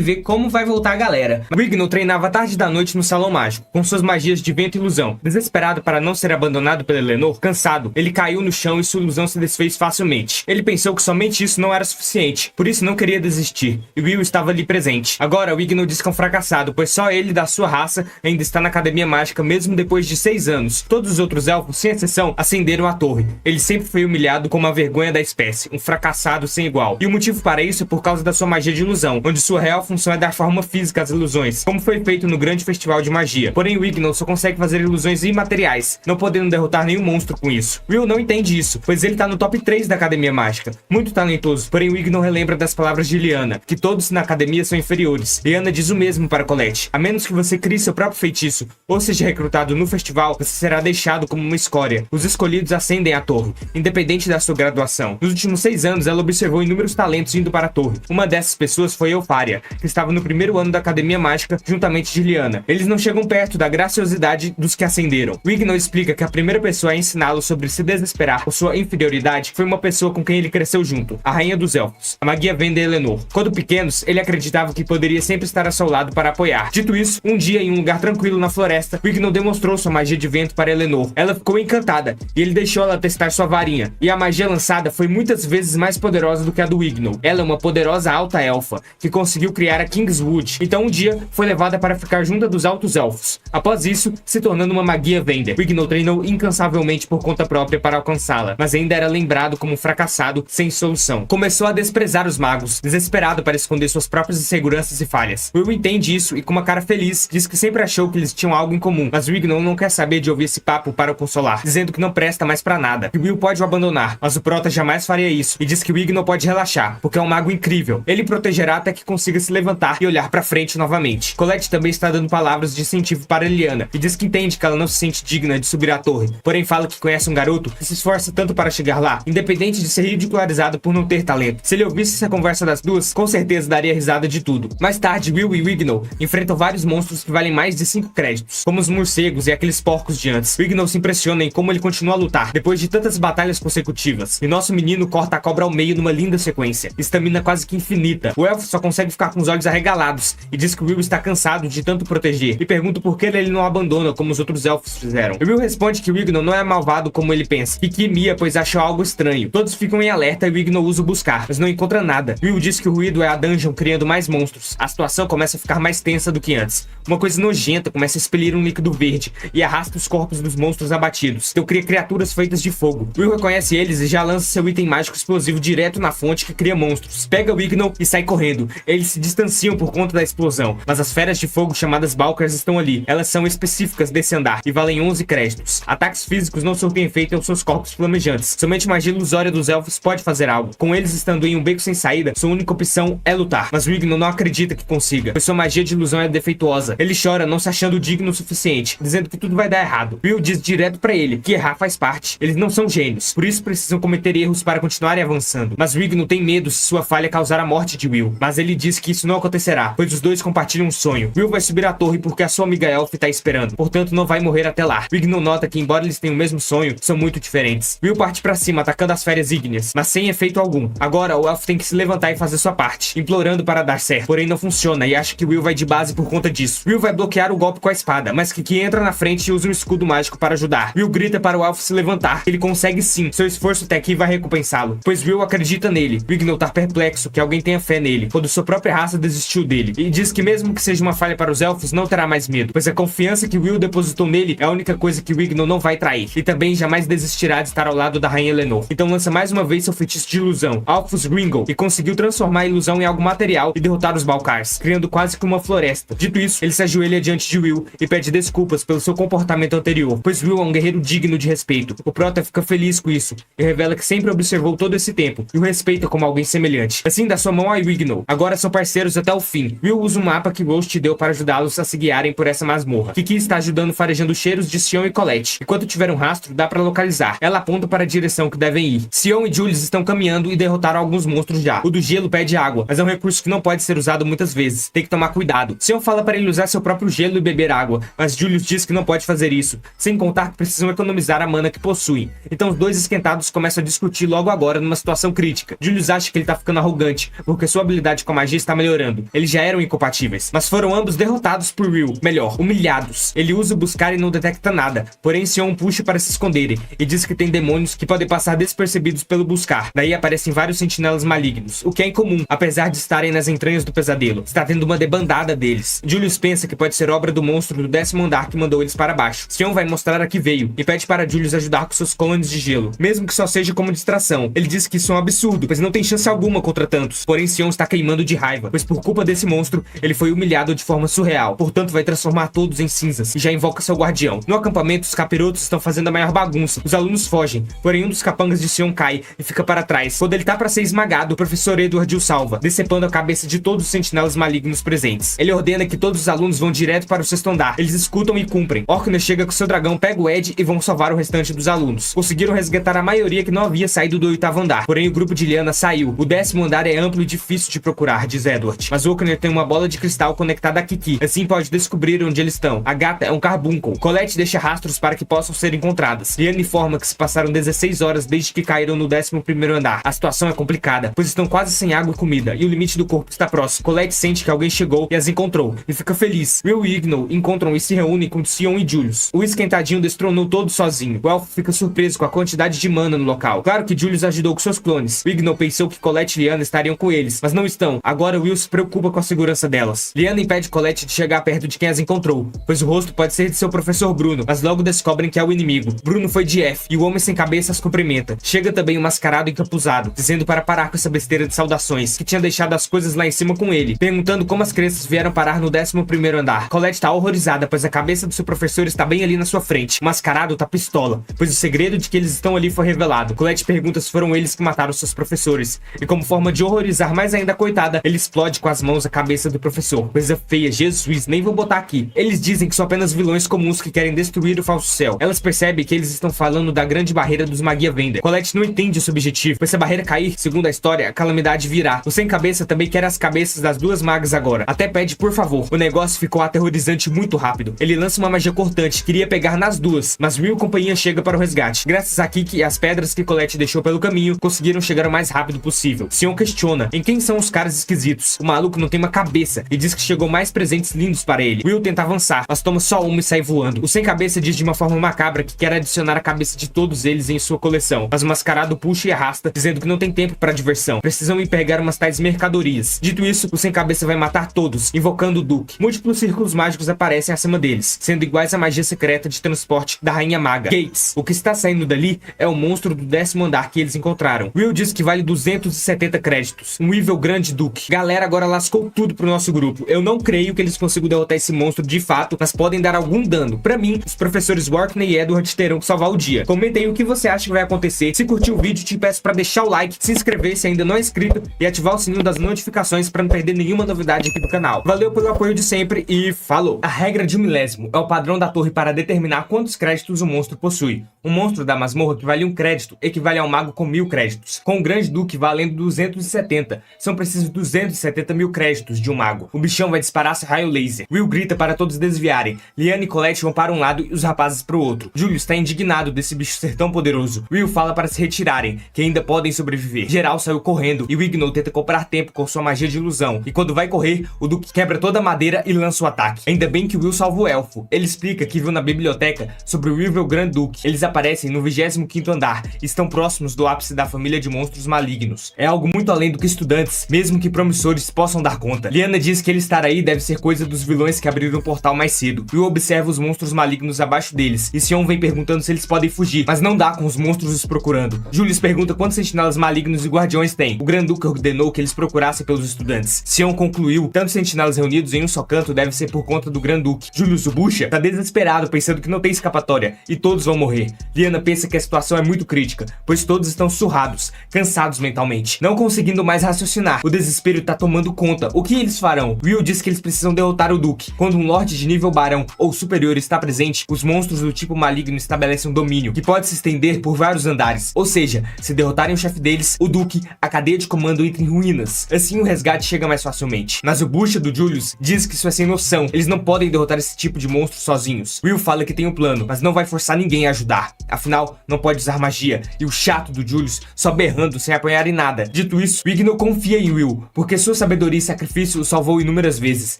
Speaker 1: ver como vai voltar a galera. Wignall treinava tarde da noite no salão mágico, com suas magias de vento e ilusão. Desesperado para não ser abandonado pela Eleanor, cansado, ele caiu no chão e sua ilusão se desfez facilmente. Ele pensou que somente isso não era suficiente, por isso não queria desistir. E Will estava ali presente. Agora Wignall diz que é um fracassado, pois só ele da sua raça ainda está na Academia Mágica mesmo depois de 6 anos. Todos os outros elfos, sem exceção, ascenderam a torre. Ele sempre foi humilhado como a vergonha da espécie, um fracassado sem igual. E o motivo para isso é por causa da sua magia de ilusão, onde sua real função é dar forma física às ilusões, como foi feito no grande festival de magia. Porém Wignall só consegue fazer ilusões imateriais, não podendo derrotar nenhum monstro com isso. Will não entende isso, pois ele tá no top 3 da Academia Mágica, muito talentoso. Porém Wignall relembra das palavras de Liana, que todos na academia são inferiores. Liana diz o mesmo para Colette. A menos que você crie seu próprio feitiço ou seja recrutado no festival, você será deixado como uma escória. Os escolhidos ascendem à torre, independente da sua graduação. Nos últimos 6 anos, ela observou inúmeros talentos indo para a torre. Uma dessas pessoas foi Eupharia, que estava no primeiro ano da Academia Mágica, juntamente de Liana. Eles não chegam perto da graciosidade dos que ascenderam. Wignall explica que a primeira pessoa a ensiná-lo sobre se desesperar por sua inferioridade foi uma pessoa com quem ele cresceu junto, a Rainha dos Elfos, a magia Venda Eleanor. Quando pequenos, ele acreditava que poderia sempre estar a seu lado para apoiar. Dito isso, um dia em um lugar tranquilo na floresta, Wignall demonstrou sua magia de vento para Eleanor. Ela ficou encantada e ele deixou ela testar sua varinha. E a magia lançada foi muitas vezes mais poderosa do que a do Wignall. Ela é uma poderosa alta elfa que conseguiu criar a Kingswood. Então um dia foi levada para ficar junto dos altos elfos. Após isso, se tornando uma magia Vender. Wignall treinou incansavelmente por conta própria para alcançá-la, mas ainda era lembrado como um fracassado sem solução. Começou a desprezar os magos, desesperado desesperado para esconder suas próprias inseguranças e falhas. Will entende isso e com uma cara feliz, diz que sempre achou que eles tinham algo em comum, mas Wignall não quer saber de ouvir esse papo para o consolar, dizendo que não presta mais pra nada, que Will pode o abandonar, mas o Prota jamais faria isso, e diz que Wignall pode relaxar, porque é um mago incrível. Ele protegerá até que consiga se levantar e olhar pra frente novamente. Colette também está dando palavras de incentivo para Lyanna, e diz que entende que ela não se sente digna de subir à torre, porém fala que conhece um garoto que se esforça tanto para chegar lá, independente de ser ridicularizado por não ter talento. Se ele ouvisse essa conversa das duas, com certeza daria risada de tudo. Mais tarde, Will e Wignall enfrentam vários monstros que valem mais de 5 créditos, como os morcegos e aqueles porcos de antes. Wignall se impressiona em como ele continua a lutar, depois de tantas batalhas consecutivas, e nosso menino corta a cobra ao meio numa linda sequência, estamina quase que infinita. O elfo só consegue ficar com os olhos arregalados, e diz que Will está cansado de tanto proteger, e pergunta por que ele não abandona como os outros elfos fizeram. E Will responde que Wignall não é malvado como ele pensa, e que mia pois achou algo estranho. Todos ficam em alerta e Wignall usa o buscar, mas não encontra nada. Will diz que o ruído é a dungeon criando mais monstros. A situação começa a ficar mais tensa do que antes. Uma coisa nojenta começa a expelir um líquido verde e arrasta os corpos dos monstros abatidos. Então cria criaturas feitas de fogo. Will reconhece eles e já lança seu item mágico explosivo direto na fonte que cria monstros. Pega Wignall e sai correndo. Eles se distanciam por conta da explosão, mas as feras de fogo chamadas Balkers estão ali. Elas são específicas desse andar e valem 11 créditos. Ataques físicos não surtem efeito aos seus corpos flamejantes. Somente magia ilusória dos elfos pode fazer algo. Com eles estando em um beco sem saída, sua única opção é lutar. Mas Wignall não acredita que consiga, pois sua magia de ilusão é defeituosa. Ele chora, não se achando digno o suficiente, dizendo que tudo vai dar errado. Will diz direto pra ele que errar faz parte. Eles não são gênios, por isso precisam cometer erros para continuarem avançando. Mas Wignall tem medo se sua falha causar a morte de Will. Mas ele diz que isso não acontecerá, pois os dois compartilham um sonho. Will vai subir a torre porque a sua amiga Elf tá esperando, portanto não vai morrer até lá. Wignall nota que, embora eles tenham o mesmo sonho, são muito diferentes. Will parte pra cima, atacando as férias ígneas, mas sem efeito algum. Agora o Elf tem que se levantar e fazer sua parte, implorando para dar certo, porém não funciona e acha que Will vai de base por conta disso. Will vai bloquear o golpe com a espada, mas Kiki entra na frente e usa um escudo mágico para ajudar. Will grita para o Elf se levantar. Ele consegue sim, seu esforço até aqui vai recompensá-lo, pois Will acredita nele. Wignall tá perplexo que alguém tenha fé nele, quando sua própria raça desistiu dele, e diz que mesmo que seja uma falha para os elfos, não terá mais medo, pois a confiança que Will depositou nele é a única coisa que Wignall não vai trair, e também jamais desistirá de estar ao lado da rainha Lenor. Então lança mais uma vez seu feitiço de ilusão, Alphus Gringle, e conseguiu transformar a ilusão em algo material e derrotar os Balkars, criando quase que uma floresta. Dito isso, ele se ajoelha diante de Will e pede desculpas pelo seu comportamento anterior, pois Will é um guerreiro digno de respeito. O Prota fica feliz com isso e revela que sempre observou todo esse tempo e o respeita como alguém semelhante. Assim dá sua mão a Wignall. Agora são parceiros até o fim. Will usa um mapa que Roast deu para ajudá-los a se guiarem por essa masmorra. Kiki está ajudando farejando cheiros de Sion e Colette. Enquanto tiver um rastro, dá para localizar. Ela aponta para a direção que devem ir. Sion e Julius estão caminhando e derrotaram alguns monstros já. O do gelo pede água, mas é um recurso que não pode ser usado muitas vezes. Tem que tomar cuidado. Sion fala para ele usar seu próprio gelo e beber água, mas Julius diz que não pode fazer isso, sem contar que precisam economizar a mana que possuem. Então os dois esquentados começam a discutir logo agora numa situação crítica. Julius acha que ele tá ficando arrogante, porque sua habilidade com a magia está melhorando. Eles já eram incompatíveis, mas foram ambos derrotados por Will. Melhor, humilhados. Ele usa o buscar e não detecta nada, porém Sion puxa para se esconderem, e diz que tem demônios que podem passar despercebidos pelo buscar. Daí aparecem vários sentinelas malignos, o que é incomum, apesar de estarem nas entranhas do pesadelo. Está tendo uma debandada deles. Julius pensa que pode ser obra do monstro do 10º andar que mandou eles para baixo. Sion vai mostrar a que veio, e pede para Julius ajudar com seus clones de gelo, mesmo que só seja como distração. Ele diz que isso é um absurdo, pois não tem chance alguma contra tantos. Porém Sion está queimando de raiva, pois por culpa desse monstro, ele foi humilhado de forma surreal, portanto vai transformar todos em cinzas, e já invoca seu guardião. No acampamento, os capirotos estão fazendo a maior bagunça. Os alunos fogem, porém um dos capangas de Sion cai e fica para trás. Quando ele tá para ser esmagado, o professor Edward o salva, decepando a cabeça de todos os sentinelas malignos presentes. Ele ordena que todos os alunos vão direto para o 6º andar. Eles escutam e cumprem. Orkney chega com seu dragão, pega o Ed e vão salvar o restante dos alunos. Conseguiram resgatar a maioria que não havia saído do 8º andar, porém o grupo de Lyanna saiu. O 10º andar é amplo e difícil de procurar, diz Edward, mas Orkney tem uma bola de cristal conectada a Kiki, assim pode descobrir onde eles estão. A gata é um carbuncle. Colette deixa rastros para que possam ser encontradas. Lyanna informa que se passaram 16 horas desde que caíram no 11º andar. A situação é complicada, pois estão quase sem água e comida, e o limite do corpo está próximo. Colette sente que alguém chegou e as encontrou, e fica feliz. Will e Wignall encontram e se reúnem com Sion e Julius. O esquentadinho destronou todo sozinho. O elfo fica surpreso com a quantidade de mana no local. Claro que Julius ajudou com seus clones. Wignall pensou que Colette e Lyanna estariam com eles, mas não estão. Agora Will se preocupa com a segurança delas. Lyanna impede Colette de chegar perto de quem as encontrou, pois o rosto pode ser de seu professor Bruno, mas logo descobrem que é o inimigo. Bruno foi de F, e o homem sem cabeça as cumprimenta. Chega também o mascarado encapuzado, dizendo para parar com essa besteira de saudações, que tinha deixado as coisas lá em cima com ele, perguntando como as crianças vieram parar no 11º andar. Colette tá horrorizada, pois a cabeça do seu professor está bem ali na sua frente. O mascarado tá pistola, pois o segredo de que eles estão ali foi revelado. Colette pergunta se foram eles que mataram seus professores, e como forma de horrorizar mais ainda a coitada, ele explode com as mãos a cabeça do professor. Coisa feia, Jesus, nem vou botar aqui. Eles dizem que são apenas vilões comuns que querem destruir o falso céu. Elas percebem que eles estão falando da grande barreira dos Magia Vender. Colette não entende esse objetivo, pois se a barreira cair, segundo a história, a calamidade virá. O Sem Cabeça também quer as cabeças das duas magas agora. Até pede por favor. O negócio ficou aterrorizante muito rápido. Ele lança uma magia cortante, queria pegar nas duas, mas Will e companhia chega para o resgate. Graças a Kiki e as pedras que Colette deixou pelo caminho, conseguiram chegar o mais rápido possível. Sion questiona em quem são os caras esquisitos. O maluco não tem uma cabeça e diz que chegou mais presentes lindos para ele. Will tenta avançar, mas toma só uma e sai voando. O Sem Cabeça diz de uma forma macabra que quer adicionar a cabeça de todos eles em sua coleção, mas o mascarado puxa e arrasta, dizendo que não tem tempo para diversão. Precisam ir pegar umas tais mercadorias. Dito isso, o Sem Cabeça vai matar todos, invocando o Duque. Múltiplos círculos mágicos aparecem acima deles, sendo iguais à magia secreta de transporte da Rainha Maga, Gates. O que está saindo dali é o monstro do 10º andar que eles encontraram. Will diz que vale 270 créditos. Um Evil grande Duque. Galera, agora lascou tudo pro nosso grupo. Eu não creio que eles consigam derrotar esse monstro de fato, mas podem dar algum dano. Pra mim, os professores Warkney e Edward terão que salvar o dia. Comenta aí o que você acha que vai acontecer. Se curtiu o vídeo, te peço pra deixar o like, se inscrever se ainda não é inscrito e ativar o sininho das notificações pra não perder nenhuma novidade aqui do canal. Valeu pelo apoio de sempre e falou! A regra de 1 milésimo é o padrão da torre para determinar quantos créditos o monstro possui. Um monstro da masmorra que vale 1 crédito equivale a um mago com 1000 créditos, com o grande duque valendo 270. São precisos 270 mil créditos de um mago. O bichão vai disparar seu raio laser. Will grita para todos desviarem. Liana e Colette vão para um lado e os rapazes para o outro. Julius está indignado desse bicho ser tão poderoso. Will fala para se retirarem, que ainda podem sobreviver. Geral saiu correndo e Wignow tenta comprar tempo com sua magia de ilusão. E quando vai correr, o Duque quebra toda a madeira e lança o ataque. Ainda bem que Will salva o elfo. Ele explica que viu na biblioteca sobre o Evil Grand Duke. Eles aparecem no 25º andar e estão próximos do ápice da família de monstros malignos. É algo muito além do que estudantes, mesmo que promissores, possam dar conta. Liana diz que ele estar aí deve ser coisa dos vilões que abriram o portal mais cedo. Will observa os monstros malignos abaixo deles e Sion vem perguntando se eles podem fugir, mas não dá com os monstros os procurando. Julius pergunta quantos sentinelas malignos e guardiões tem. O Grand Duke ordenou que eles procurassem pelos estudantes. Sion concluiu, tantos sentinelas reunidos em um só canto deve ser por conta do Grand Duke. Julius, o Bucha, tá desesperado pensando que não tem escapatória e todos vão morrer. Liana pensa que a situação é muito crítica, pois todos estão surrados, cansados mentalmente, não conseguindo mais raciocinar. O desespero tá tomando conta. O que eles farão? Will diz que eles precisam derrotar o Duque. Quando um Lorde de nível barão ou superior está presente, os monstros do tipo maligno estabelecem um domínio que pode se estender por vários andares. Ou seja, se derrotarem o chefe deles, o Duque, a cadeia de comando entra em ruínas. Assim o resgate chega mais facilmente. Mas o Bucha do Julius diz que isso é sem noção. Eles não podem derrotar esse tipo de monstro sozinhos. Will fala que tem um plano, mas não vai forçar ninguém a ajudar. Afinal, não pode usar magia. E o chato do Julius só berrando sem apoiar em nada. Dito isso, Wignow confia em Will, porque sua sabedoria e sacrifício o salvou inúmeras vezes.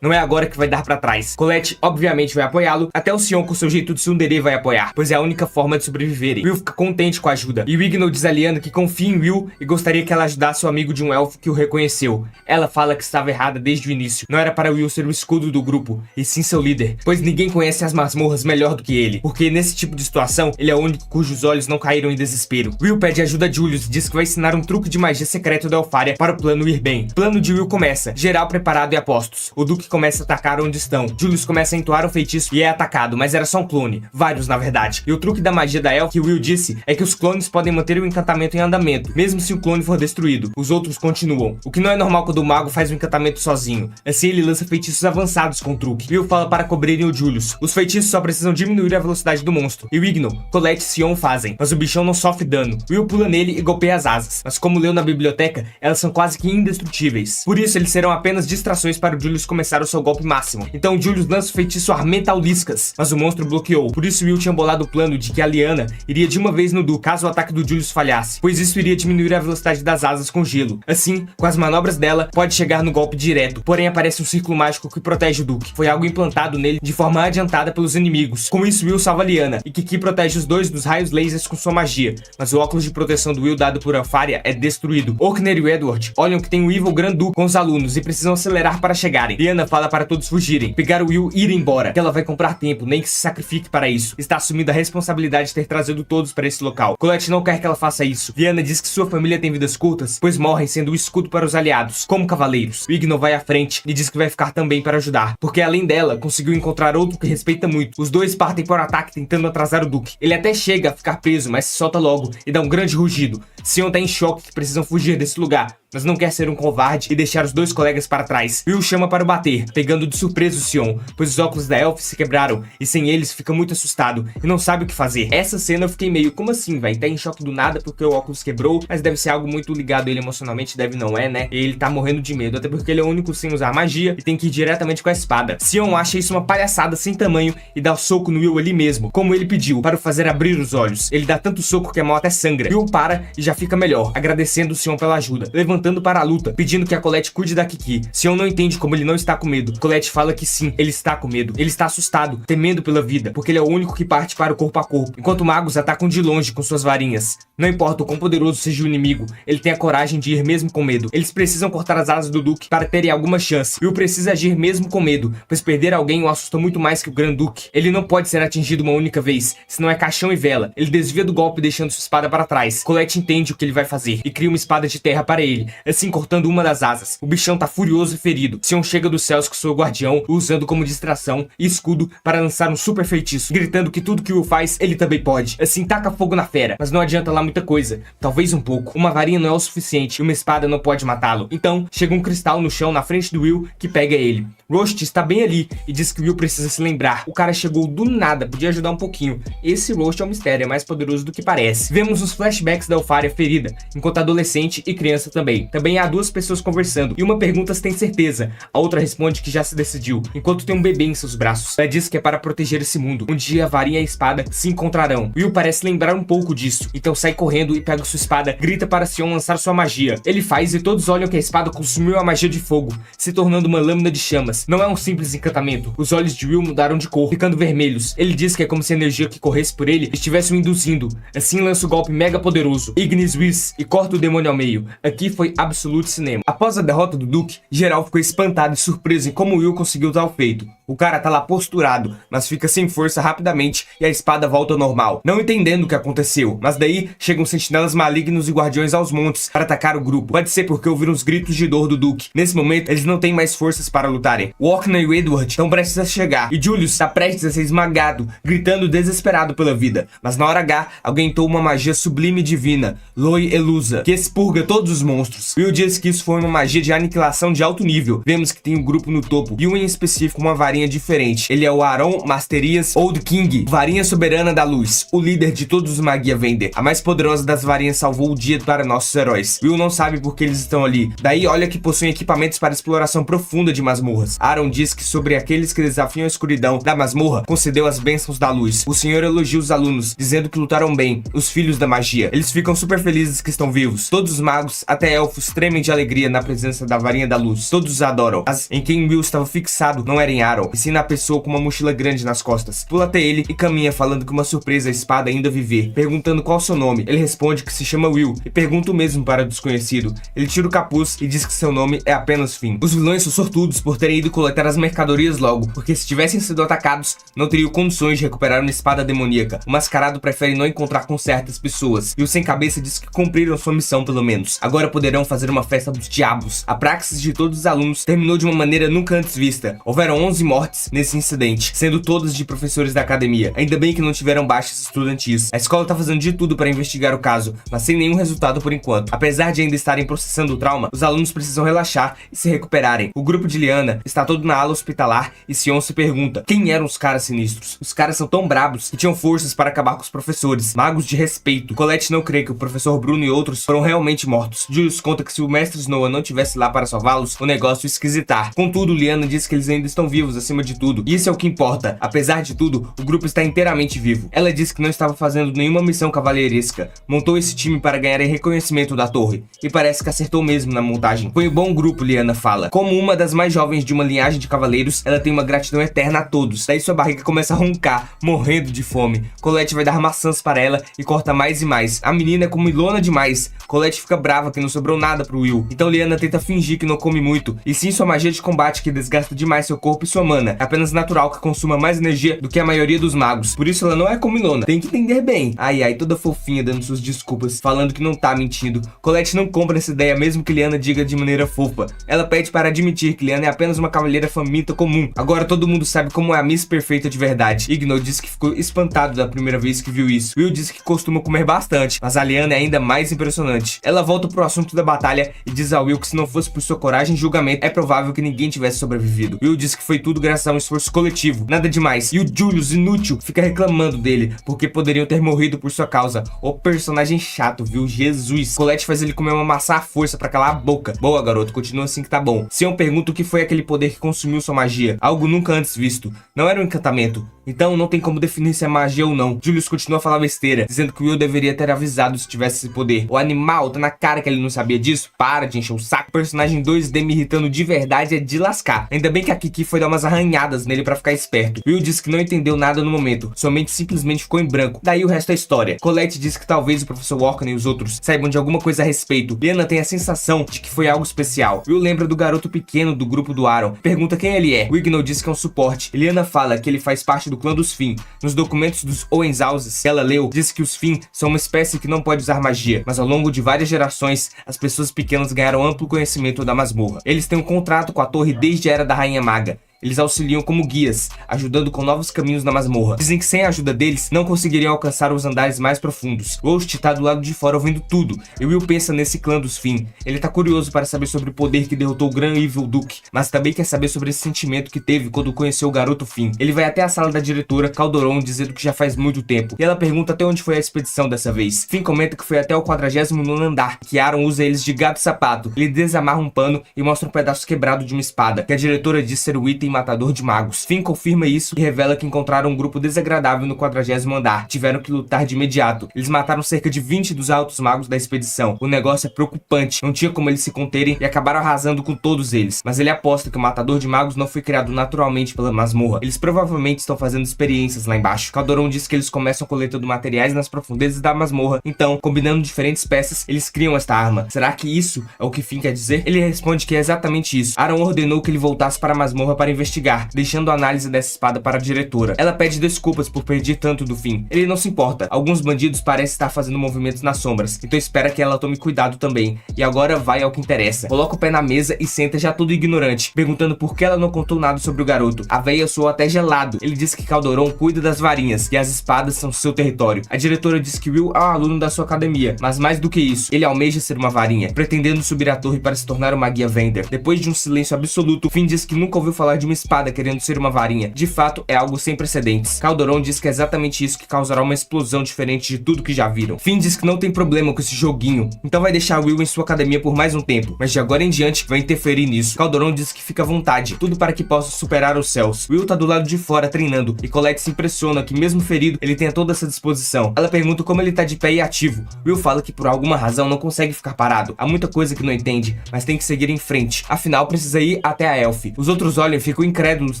Speaker 1: Não é agora que vai dar pra trás. Colette obviamente vai apoiá-lo, até o Sion com seu jeito de tsundere vai apoiar, pois é a única forma de sobreviverem. Will fica contente com a ajuda, e Wignow diz a Liana que confia em Will e gostaria que ela ajudasse o amigo de um elfo que o reconheceu. Ela fala que estava errada desde o início. Não era para Will ser o escudo do grupo, e sim seu líder, pois ninguém conhece as masmorras melhor do que ele, porque nesse tipo de situação, ele é o único cujos olhos não caíram em desespero. Will pede ajuda a Julius e diz que vai ensinar um truque de magia secreto da Elfária para o plano ir bem. O plano de Will começa, geral preparado e a postos. O Duque começa a atacar onde estão. Julius começa a entoar um feitiço e é atacado, mas era só um clone. Vários, na verdade. E o truque da magia da Elf que Will disse é que os clones podem manter o encantamento em andamento, mesmo se o clone for destruído. Os outros continuam. O que não é normal quando o mago faz o encantamento sozinho. Assim ele lança feitiços avançados com o truque. Will fala para cobrirem o Julius. Os feitiços só precisam diminuir a velocidade do monstro. E Wignow, Colette e Sion fazem, mas o bichão não sofre dano. Will pula nele e golpeia as asas, mas como leu na biblioteca, elas são quase que indestrutíveis. Por isso eles serão apenas distrações para o Julius começar o seu golpe máximo. Então Julius lança o feitiço Armentaliscas, mas o monstro bloqueou. Por isso Will tinha bolado o plano de que a Liana iria de uma vez no Duque caso o ataque do Julius falhasse, pois isso iria diminuir a velocidade das asas com gelo. Assim, com as manobras dela, pode chegar no golpe direto, porém aparece um círculo mágico que protege o Duque. Foi algo implantado nele de forma adiantada pelos inimigos. Com isso Will salva a Liana, e Kiki protege os dois nos raios lasers com sua magia, mas o óculos de proteção do Will dado por Alfaria é destruído. Orkney e Edward olham que tem o Evil Granduke com os alunos e precisam acelerar para chegarem. Lyanna fala para todos fugirem, pegar o Will e ir embora, que ela vai comprar tempo, nem que se sacrifique para isso. Está assumindo a responsabilidade de ter trazido todos para esse local. Colette não quer que ela faça isso. Lyanna diz que sua família tem vidas curtas, pois morrem sendo o escudo para os aliados, como cavaleiros. Igno vai à frente e diz que vai ficar também para ajudar, porque além dela, conseguiu encontrar outro que respeita muito. Os dois partem para o ataque tentando atrasar o Duque. Ele até chega a ficar preso, mas se solta logo e dá um grande rugido. Sion tá em choque que precisam fugir desse lugar, mas não quer ser um covarde e deixar os dois colegas para trás. Will chama para o bater, pegando de surpresa o Sion, pois os óculos da Elf se quebraram e sem eles fica muito assustado e não sabe o que fazer. Essa cena eu fiquei meio, como assim, véi? Tá em choque do nada porque o óculos quebrou, mas deve ser algo muito ligado a ele emocionalmente, deve não é, né? E ele tá morrendo de medo, até porque ele é o único sem usar magia e tem que ir diretamente com a espada. Sion acha isso uma palhaçada sem tamanho e dá o soco no Will ali mesmo, como ele pediu, para o fazer abrir os olhos. Ele dá tanto soco que a mão até sangra. Will para e já fica melhor, agradecendo o Sion pela ajuda, levantando para a luta, pedindo que a Colette cuide da Kiki. Sion não entende como ele não está com medo. Colette fala que sim, ele está com medo. Ele está assustado, temendo pela vida, porque ele é o único que parte para o corpo a corpo, enquanto magos atacam de longe com suas varinhas. Não importa o quão poderoso seja o inimigo, ele tem a coragem de ir mesmo com medo. Eles precisam cortar as asas do Duque para terem alguma chance. Will precisa agir mesmo com medo, pois perder alguém o assusta muito mais que o Granduque. Ele não pode ser atingido uma única vez, senão é caixão e vela. Ele desvia do golpe deixando sua espada para trás. Colette entende o que ele vai fazer e cria uma espada de terra para ele, assim cortando uma das asas. O bichão tá furioso e ferido. Sion chega dos céus com seu guardião, usando como distração e escudo para lançar um super feitiço, gritando que tudo que Will faz, ele também pode. Assim taca fogo na fera, mas não adianta lá muita coisa. Talvez um pouco. Uma varinha não é o suficiente e uma espada não pode matá-lo. Então, chega um cristal no chão na frente do Will que pega ele. Rost está bem ali e diz que Will precisa se lembrar. O cara chegou do nada, podia ajudar um pouquinho. Esse Rost é um mistério, é mais poderoso do que parece. Vemos os flashbacks da Alfaria ferida, enquanto adolescente e criança também. Também há duas pessoas conversando, e uma pergunta se tem certeza, a outra responde que já se decidiu, enquanto tem um bebê em seus braços. Ela diz que é para proteger esse mundo. Um dia a varinha e a espada se encontrarão. Will parece lembrar um pouco disso, então sai correndo e pega sua espada, grita para Sion lançar sua magia. Ele faz e todos olham que a espada consumiu a magia de fogo, se tornando uma lâmina de chamas. Não é um simples encantamento. Os olhos de Will mudaram de cor, ficando vermelhos. Ele diz que é como se a energia que corresse por ele estivesse o induzindo. Assim lança o golpe mega poderoso, Ignis Whis, e corta o demônio ao meio. Aqui foi Absolute Cinema. Após a derrota do Duque, geral ficou espantado e surpreso em como Will conseguiu tal feito. O cara tá lá posturado, mas fica sem força rapidamente e a espada volta ao normal, não entendendo o que aconteceu. Mas daí chegam sentinelas malignos e guardiões aos montes para atacar o grupo. Pode ser porque ouviram os gritos de dor do Duque. Nesse momento, eles não têm mais forças para lutarem. Orkney e Edward estão prestes a chegar e Julius está prestes a ser esmagado, gritando desesperado pela vida. Mas na hora H, alguém toma uma magia sublime e divina, Loi Elusa, que expurga todos os monstros. Will diz que isso foi uma magia de aniquilação de alto nível. Vemos que tem um grupo no topo e um em específico uma varinha diferente. Ele é o Aron Masterias Old King, varinha soberana da luz, o líder de todos os Magia Vender. A mais poderosa das varinhas salvou o dia para nossos heróis. Will não sabe por que eles estão ali. Daí olha que possuem equipamentos para exploração profunda de masmorras. Aaron diz que sobre aqueles que desafiam a escuridão da masmorra, concedeu as bênçãos da luz. O senhor elogia os alunos, dizendo que lutaram bem, os filhos da magia. Eles ficam super felizes que estão vivos. Todos os magos, até elfos, tremem de alegria na presença da varinha da luz. Todos os adoram. Mas em quem Will estava fixado não era em Aaron, e sim na pessoa com uma mochila grande nas costas. Pula até ele e caminha falando que uma surpresa a espada ainda viver, perguntando qual seu nome. Ele responde que se chama Will e pergunta o mesmo para o desconhecido. Ele tira o capuz e diz que seu nome é apenas Finn. Os vilões são sortudos por terem ido coletar as mercadorias logo, porque se tivessem sido atacados, não teriam condições de recuperar uma espada demoníaca. O mascarado prefere não encontrar com certas pessoas, e o sem cabeça diz que cumpriram sua missão pelo menos. Agora poderão fazer uma festa dos diabos. A praxis de todos os alunos terminou de uma maneira nunca antes vista. Houveram 11 mortes nesse incidente, sendo todas de professores da academia. Ainda bem que não tiveram baixas estudantis. A escola tá fazendo de tudo para investigar o caso, mas sem nenhum resultado por enquanto. Apesar de ainda estarem processando o trauma, os alunos precisam relaxar e se recuperarem. O grupo de Lyanna está todo na ala hospitalar e Sion se pergunta quem eram os caras sinistros. Os caras são tão brabos que tinham forças para acabar com os professores, magos de respeito. Colette não crê que o professor Bruno e outros foram realmente mortos. Julius conta que se o mestre Snow não tivesse lá para salvá-los, o negócio ia esquisitar. Contudo, Lyanna diz que eles ainda estão vivos, acima de tudo. E isso é o que importa. Apesar de tudo, o grupo está inteiramente vivo. Ela disse que não estava fazendo nenhuma missão cavalheiresca. Montou esse time para ganhar reconhecimento da torre. E parece que acertou mesmo na montagem. Foi um bom grupo, Lyanna fala. Como uma das mais jovens de uma linhagem de cavaleiros, ela tem uma gratidão eterna a todos. Daí sua barriga começa a roncar, morrendo de fome. Colette vai dar maçãs para ela e corta mais e mais. A menina é comilona demais. Colette fica brava que não sobrou nada pro Will. Então Lyanna tenta fingir que não come muito, e sim sua magia de combate que desgasta demais seu corpo e sua mana. É apenas natural que consuma mais energia do que a maioria dos magos. Por isso ela não é comilona. Tem que entender bem. Ai, toda fofinha dando suas desculpas, falando que não tá mentindo. Colette não compra essa ideia mesmo que Lyanna diga de maneira fofa. Ela pede para admitir que Lyanna é apenas uma cavaleira faminta comum. Agora todo mundo sabe como é a Miss Perfeita de verdade. Igno disse que ficou espantado da primeira vez que viu isso. Will disse que costuma comer bastante, mas a Lyanna é ainda mais impressionante. Ela volta pro assunto da batalha e diz a Will que se não fosse por sua coragem e julgamento, é provável que ninguém tivesse sobrevivido. Will diz que foi tudo graças a um esforço coletivo, nada demais. E o Julius, inútil, fica reclamando dele, porque poderiam ter morrido por sua causa. O personagem chato, viu? Jesus. Colette faz ele comer uma maçã à força pra calar a boca. Boa, garoto, continua assim que tá bom. Sion pergunta o que foi aquele poder que consumiu sua magia. Algo nunca antes visto. Não era um encantamento. Então não tem como definir se é magia ou não. Julius continua a falar besteira, dizendo que Will deveria ter avisado se tivesse esse poder. O animal, tá na cara que ele não sabia disso. Para de encher o saco. O personagem 2D me irritando de verdade é de lascar. Ainda bem que a Kiki foi dar umas arranhadas nele pra ficar esperto. Will disse que não entendeu nada no momento, somente simplesmente ficou em branco. Daí o resto é história. Colette disse que talvez o professor Orcan e os outros saibam de alguma coisa a respeito. Lyanna tem a sensação de que foi algo especial. Will lembra do garoto pequeno do grupo do Aaron. Pergunta quem ele é. Igno diz que é um suporte. Lyanna fala que ele faz parte do clã dos Finn. Nos documentos dos Hohenzauses que ela leu, diz que os Finn são uma espécie que não pode usar magia, mas ao longo de várias gerações, as pessoas pequenas ganharam amplo conhecimento da masmorra. Eles têm um contrato com a torre desde a Era da Rainha Maga. Eles auxiliam como guias, ajudando com novos caminhos na masmorra. Dizem que sem a ajuda deles, não conseguiriam alcançar os andares mais profundos. Ghost tá do lado de fora ouvindo tudo, e Will pensa nesse clã dos Finn. Ele tá curioso para saber sobre o poder que derrotou o Grand Evil Duke, mas também quer saber sobre esse sentimento que teve quando conheceu o garoto Finn. Ele vai até a sala da diretora, Calderon, dizendo que já faz muito tempo, e ela pergunta até onde foi a expedição dessa vez. Finn comenta que foi até o 49º andar, que Aaron usa eles de gato e sapato. Ele desamarra um pano e mostra um pedaço quebrado de uma espada, que a diretora diz ser o item matador de magos. Finn confirma isso e revela que encontraram um grupo desagradável no 40º andar. Tiveram que lutar de imediato. Eles mataram cerca de 20 dos altos magos da expedição. O negócio é preocupante. Não tinha como eles se conterem e acabaram arrasando com todos eles. Mas ele aposta que o matador de magos não foi criado naturalmente pela masmorra. Eles provavelmente estão fazendo experiências lá embaixo. Calderon diz que eles começam coletando materiais nas profundezas da masmorra. Então, combinando diferentes peças, eles criam esta arma. Será que isso é o que Finn quer dizer? Ele responde que é exatamente isso. Aaron ordenou que ele voltasse para a masmorra para investigar, deixando a análise dessa espada para a diretora. Ela pede desculpas por perder tanto do Finn. Ele não se importa. Alguns bandidos parecem estar fazendo movimentos nas sombras, então espera que ela tome cuidado também. E agora vai ao que interessa. Coloca o pé na mesa e senta já todo ignorante, perguntando por que ela não contou nada sobre o garoto. A véia soou até gelado. Ele diz que Calderon cuida das varinhas e as espadas são seu território. A diretora diz que Will é um aluno da sua academia, mas mais do que isso, ele almeja ser uma varinha, pretendendo subir a torre para se tornar uma guia Vender. Depois de um silêncio absoluto, Finn diz que nunca ouviu falar de uma espada querendo ser uma varinha. De fato, é algo sem precedentes. Calderon diz que é exatamente isso que causará uma explosão diferente de tudo que já viram. Finn diz que não tem problema com esse joguinho, então vai deixar Will em sua academia por mais um tempo, mas de agora em diante vai interferir nisso. Calderon diz que fica à vontade, tudo para que possa superar os céus. Will tá do lado de fora treinando, e Colette se impressiona que mesmo ferido, ele tenha toda essa disposição. Ela pergunta como ele tá de pé e ativo. Will fala que por alguma razão não consegue ficar parado. Há muita coisa que não entende, mas tem que seguir em frente. Afinal, precisa ir até a Elf. Os outros olham e ficam incrédulos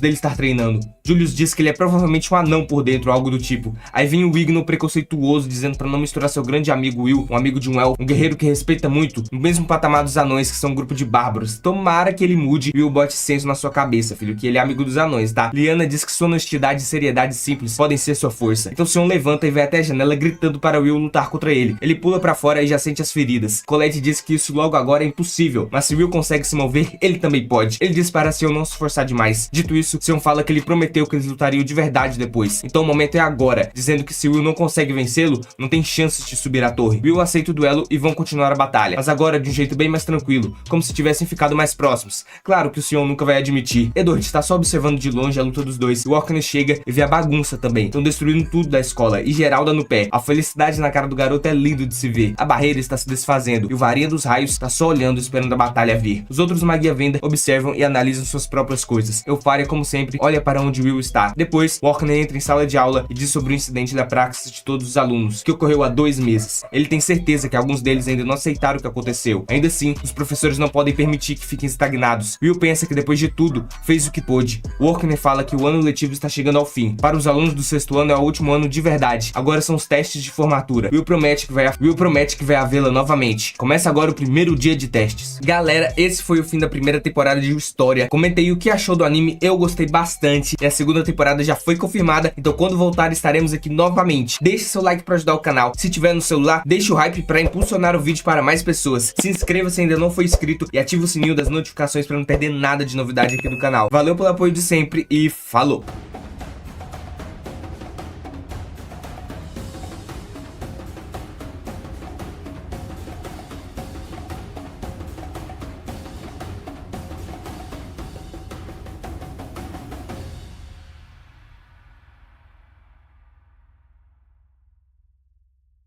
Speaker 1: dele estar treinando. Julius diz que ele é provavelmente um anão por dentro, algo do tipo. Aí vem o Igno preconceituoso, dizendo para não misturar seu grande amigo Will, um amigo de um elfo, um guerreiro que respeita muito, no mesmo patamar dos anões, que são um grupo de bárbaros. Tomara que ele mude e Will bote senso na sua cabeça, filho, que ele é amigo dos anões, tá? Lyanna diz que sua honestidade e seriedade simples podem ser sua força. Então Sion levanta e vai até a janela gritando para Will lutar contra ele. Ele pula para fora e já sente as feridas. Colette diz que isso logo agora é impossível, mas se Will consegue se mover, ele também pode. Ele diz para Sion não se esforçar demais. Dito isso, Sion fala que ele prometeu que eles lutariam de verdade depois. Então o momento é agora, dizendo que se Will não consegue vencê-lo, não tem chances de subir a torre. Will aceita o duelo e vão continuar a batalha, mas agora de um jeito bem mais tranquilo, como se tivessem ficado mais próximos. Claro que o Sion nunca vai admitir. Edward está só observando de longe a luta dos dois. O Orkney chega e vê a bagunça também. Estão destruindo tudo da escola e Geralda no pé. A felicidade na cara do garoto é lindo de se ver. A barreira está se desfazendo e o Varinha dos Raios está só olhando esperando a batalha vir. Os outros Magia Venda observam e analisam suas próprias coisas. deles. Euphoria, como sempre, olha para onde Will está. Depois, Warner entra em sala de aula e diz sobre o incidente da praxis de todos os alunos, que ocorreu há 2 meses. Ele tem certeza que alguns deles ainda não aceitaram o que aconteceu. Ainda assim, os professores não podem permitir que fiquem estagnados. Will pensa que depois de tudo, fez o que pôde. Warner fala que o ano letivo está chegando ao fim. Para os alunos do 6º ano é o último ano de verdade. Agora são os testes de formatura. Will promete que vai havê-la novamente. Começa agora o primeiro dia de testes. Galera, esse foi o fim da primeira temporada de História. Comentei o que achou do anime, eu gostei bastante. E a segunda temporada já foi confirmada, então quando voltar estaremos aqui novamente. Deixe seu like para ajudar o canal. Se tiver no celular, deixe o hype para impulsionar o vídeo para mais pessoas. Se inscreva se ainda não for inscrito e ative o sininho das notificações para não perder nada de novidade aqui do canal. Valeu pelo apoio de sempre e falou!